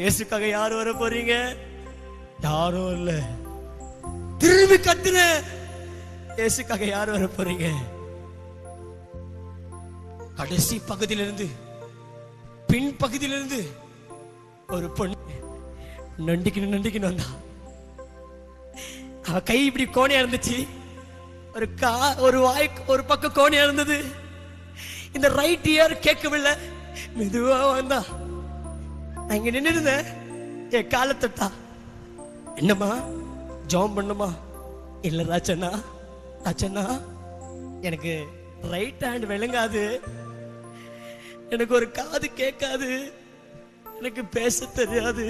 இயேசுக்காக யார் வர போறீங்க? யாரும் இல்ல. திரும்பி கத்துன, இயேசுக்காக யார் வர போறீங்க? கடைசி பகுதியிலிருந்து பின் பகுதியிலிருந்து ஒரு பொண்ணு நண்டிக்கணும் வந்தா. அவ கை இப்படி கோணையா இருந்துச்சு, ஒரு வாய்க்கு ஒரு பக்கம் கோணையா இருந்தது. இந்த ரைட் இயர் கேட்கவில்லை, மெதுவா வந்தா. நான் இங்க நின்று இருந்தேன், என் காலை தொட்டா. என்னம்மா ஜாம் பண்ணுமா? இல்ல ராச்சண்ணா, எனக்கு ரைட் ஹேண்ட் விளங்காது, எனக்கு ஒரு காது கேட்காது, எனக்கு பேச தெரியாது,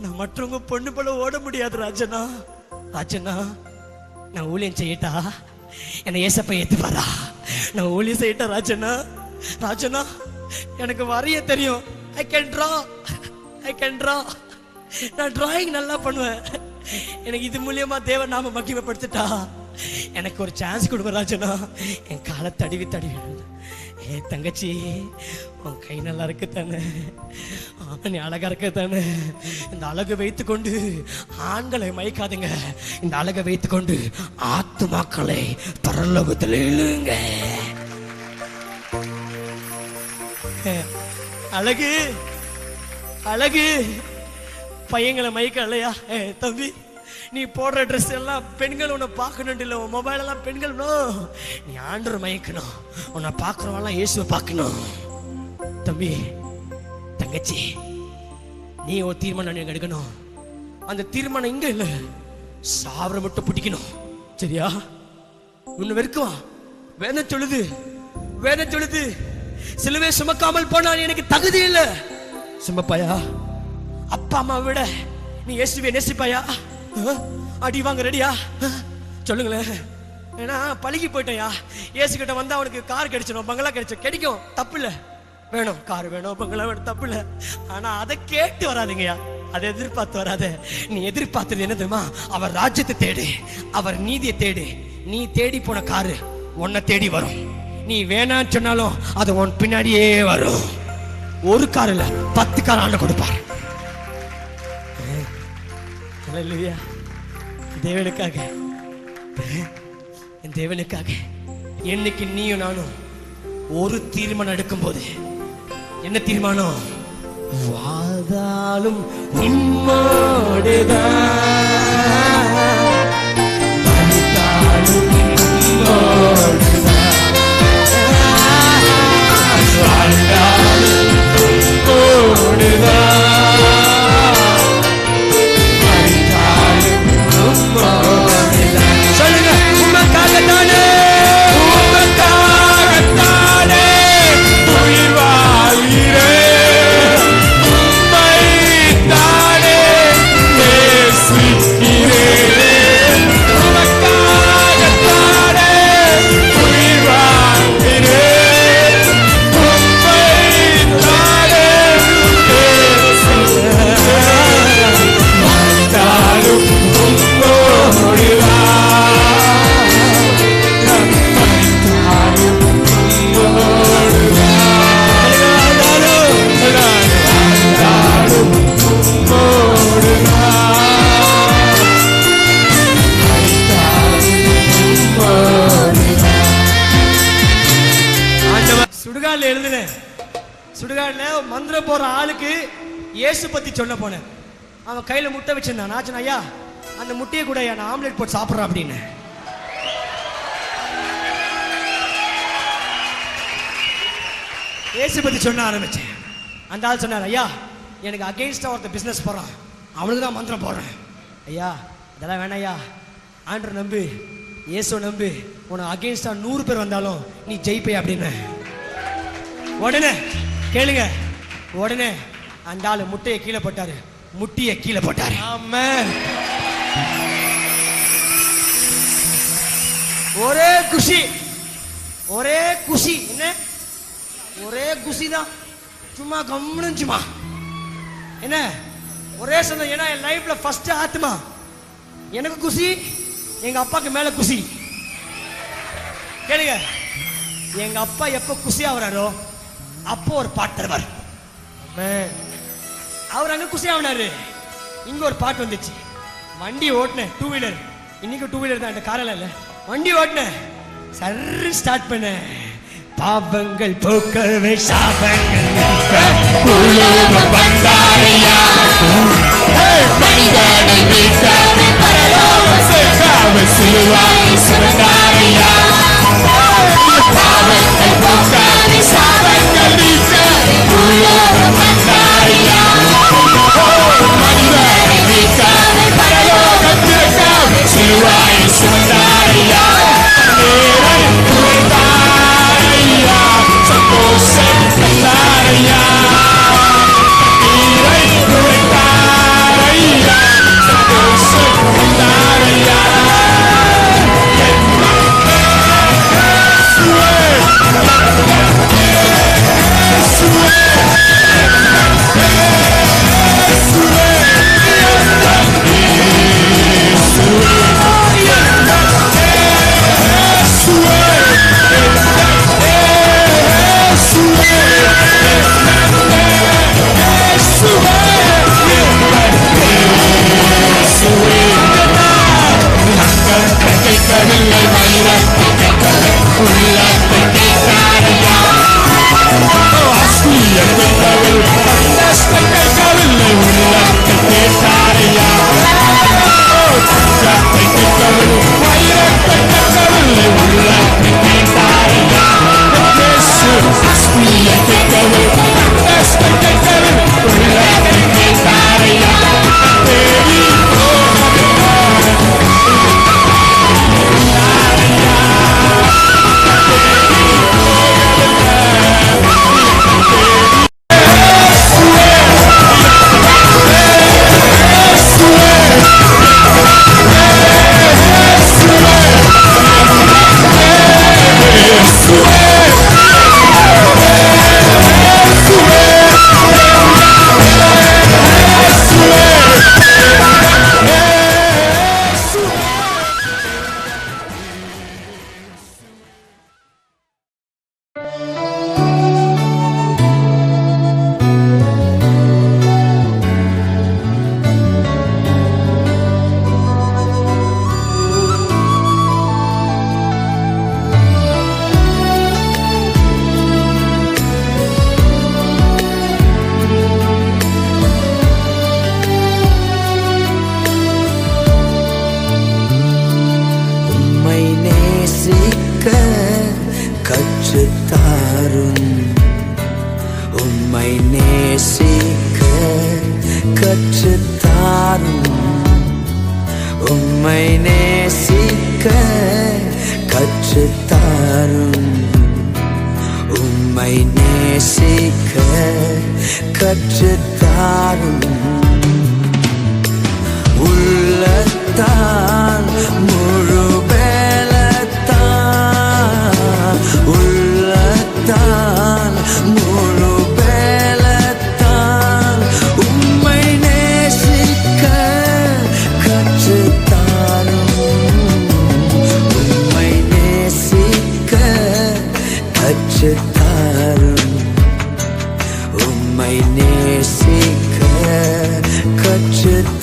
நான் மற்றவங்க பொண்ணு போல ஓட முடியாது ராஜனா. நான் ஊழியம் செய்யட்டா? என்னை ஏசப்ப ஏத்துப்பாரா? நான் ஊழியம் செய்யட்டா ராஜனா? எனக்கு வரைய தெரியும், ஐ கேன் டிரா, நான் டிராயிங் நல்லா பண்ணுவேன். எனக்கு இது மூலியமா தேவன் நாம மகிமைப்படுத்திட்டா எனக்கு ஒரு சான்ஸ் கொடுங்க ராஜனா. என் காலை தடவி ஏ தங்கச்சி, உன் கை நல்லா இருக்கு தானே, நீ அழகா இருக்க தானே, இந்த அழகை வைத்துக்கொண்டு ஆண்களை மயக்காதுங்க, இந்த அழகை வைத்துக்கொண்டு ஆத்துமாக்களை பரலோகத்தில் இழுங்க. அழகு பையங்களை மயக்க இல்லையா? தம்பி, நீ போடுற ட்ரெஸ் எல்லாம் பெண்கள் உன்னை பார்க்கணும் இல்லை, உன் மொபைல் எல்லாம் பெண்கள், நீ ஆண்டவர் மயக்கணும். உன்னை பார்க்குறவெல்லாம் இயேசுவை பார்க்கணும். தம்பி தங்கச்சி, நீ ஒரு தீர்மானம் நீங்க எடுக்கணும். அந்த தீர்மானம் இங்க இல்ல, சாவர மட்டும் பிடிக்கணும். சரியா? உன்னை வெறுக்குவான். வேதம் சொல்லுது, வேதம் சொல்லுது, சிலுவை சுமக்காமல் போனால் எனக்கு தகுதி இல்லை. சுமப்பாயா? அப்பா அம்மா விட நீ இயேசுவை நேசிப்பாயா? அடி வாங்க ரெடியா? சொல்லுங்களேன். ஏன்னா பழகி போயிட்டேயா. இயேசு கிட்ட வந்தா அவனுக்கு கார் கிடைச்சிடும், பங்களா கிடைக்கும், தப்பு இல்லை. வேணும் கார் வேணும், பங்களா வேணும், தப்பு இல்லை. ஆனா அதை கேட்டு வராதுங்கய்யா, அதை எதிர்பார்த்து வராத. நீ எதிர்பார்த்தது என்ன தெரியுமா? அவர் ராஜ்யத்தை தேடு, அவர் நீதியை தேடு. நீ தேடி போன காரு உன்னை தேடி வரும். நீ வேணான்னு சொன்னாலும் அது உன் பின்னாடியே வரும். ஒரு கார் இல்ல, 10 கார் ஆண்டு கொடுப்பார். இல்லையா? தேவனுக்காக, என் தேவனுக்காக என்னைக்கு நீயும் நானும் ஒரு தீர்மானம் எடுக்கும் போது, என்ன தீர்மானம்? வாதாலும் உம்மோடுதான், மரித்தாலும் உம்மோடுதான், வாழ்ந்தாலும் உம்மோடுதான், மரித்தாலும் உம்மோடுதான். சொல்லுங்க, உமக்காகத்தானே, உமக்காகத்தானே உயிர் வாழ்கிறேன், உம்மைத்தானே நேசிக்கிறேன், உமக்காகத்தானே உயிர் வாழ்கிறேன், உம்மைத்தானே நேசிக்கிறேன், வாழ்ந்தாலும் உம்மோடுதான். சுடுகாடுல எழுதுனேன். சுடுகாடுல மந்திரம் போற ஆளுக்கு இயேசு பத்தி சொல்ல போனேன். அவன் கையில முட்டை வச்சிருந்தான். நான் சொன்னேன், ஐயா அந்த முட்டையை கூட நான் ஆம்லெட் போட்டு சாப்பிட்றேன் அப்படின்னு. இயேசு பத்தி சொன்ன ஆரம்பிச்சேன். அந்த ஆள் சொன்னார், ஐயா எனக்கு அகெயின்ஸ்டா ஒருத்த பிசினஸ் போறான், அவனுக்கு தான் மந்திரம் போடுறேன். ஐயா இதெல்லாம் வேணாம் ஐயா, ஆண்டவர் நம்பு, இயேசு நம்பு, உனக்கு அகெயின்ஸ்டா 100 பேர் வந்தாலும் நீ ஜெயிப்பே அப்படின்னு. உடனே கேளுங்க, உடனே அந்த ஆளு முட்டையை கீழே போட்டாரு, முட்டியை கீழே போட்டாரு. ஆமென். ஒரே குஷி, ஒரே குஷி. என்ன? ஒரே குஷி தான். சும்மா கம்முனுச்சுமா. என்ன? ஒரே சொன்ன. ஏன்னா என் லைஃப்ல ஃபர்ஸ்ட் ஆத்மா. எனக்கு குஷி, எங்க அப்பாக்கு மேல குஷி. கேளுங்க, எங்க அப்பா எப்ப குஷி ஆகுறாரோ அப்போ ஒரு பாட்டு தருவார். அவர் அங்க குஷி ஆகுனாரு, இங்க ஒரு பாட்டு வந்துச்சு. வண்டி ஓட்டினேன், 2 வீலர். இன்னைக்கு 2 வீலர் தான், இந்த காரில் இல்ல. வண்டி ஓட்டினேன், சரி ஸ்டார்ட் பண்ண. பாவங்கள் போக்கவே சாபங்கள் வந்தாரையா, மனிதனை மீட்கவே பரலோகம் சேர்க்காம சிலுவாய் சுமந்தாரையா, பாவங்கள் போக்கவே சாபங்கள் நீக்கவே பூலோகம் வந்தாரையா, மனிதனை மீட்கவே பரலோகம் சேர்க்காம சிலுவாய் சுமந்தாரையா, சந்தோஷம் தந்தாரையா, நீரை கற்றுத்தாரும் உம்மை நேசிக்க கற்றுத்தாரும் உம்மை நேசிக்க கற்றுத்தாரும் உம்மை நேசிக்க கற்றுத்தாரும் உள்ளத்தால் முழு பலத்தால் உள்ளத்தால் முழு பலத்தால் உம்மை நேசிக்க கற்றுத்தாரும் உம்மை நேசிக்க கற்றுத்தாரும் உம்மை நேசிக்க கற்றுத்தாரும்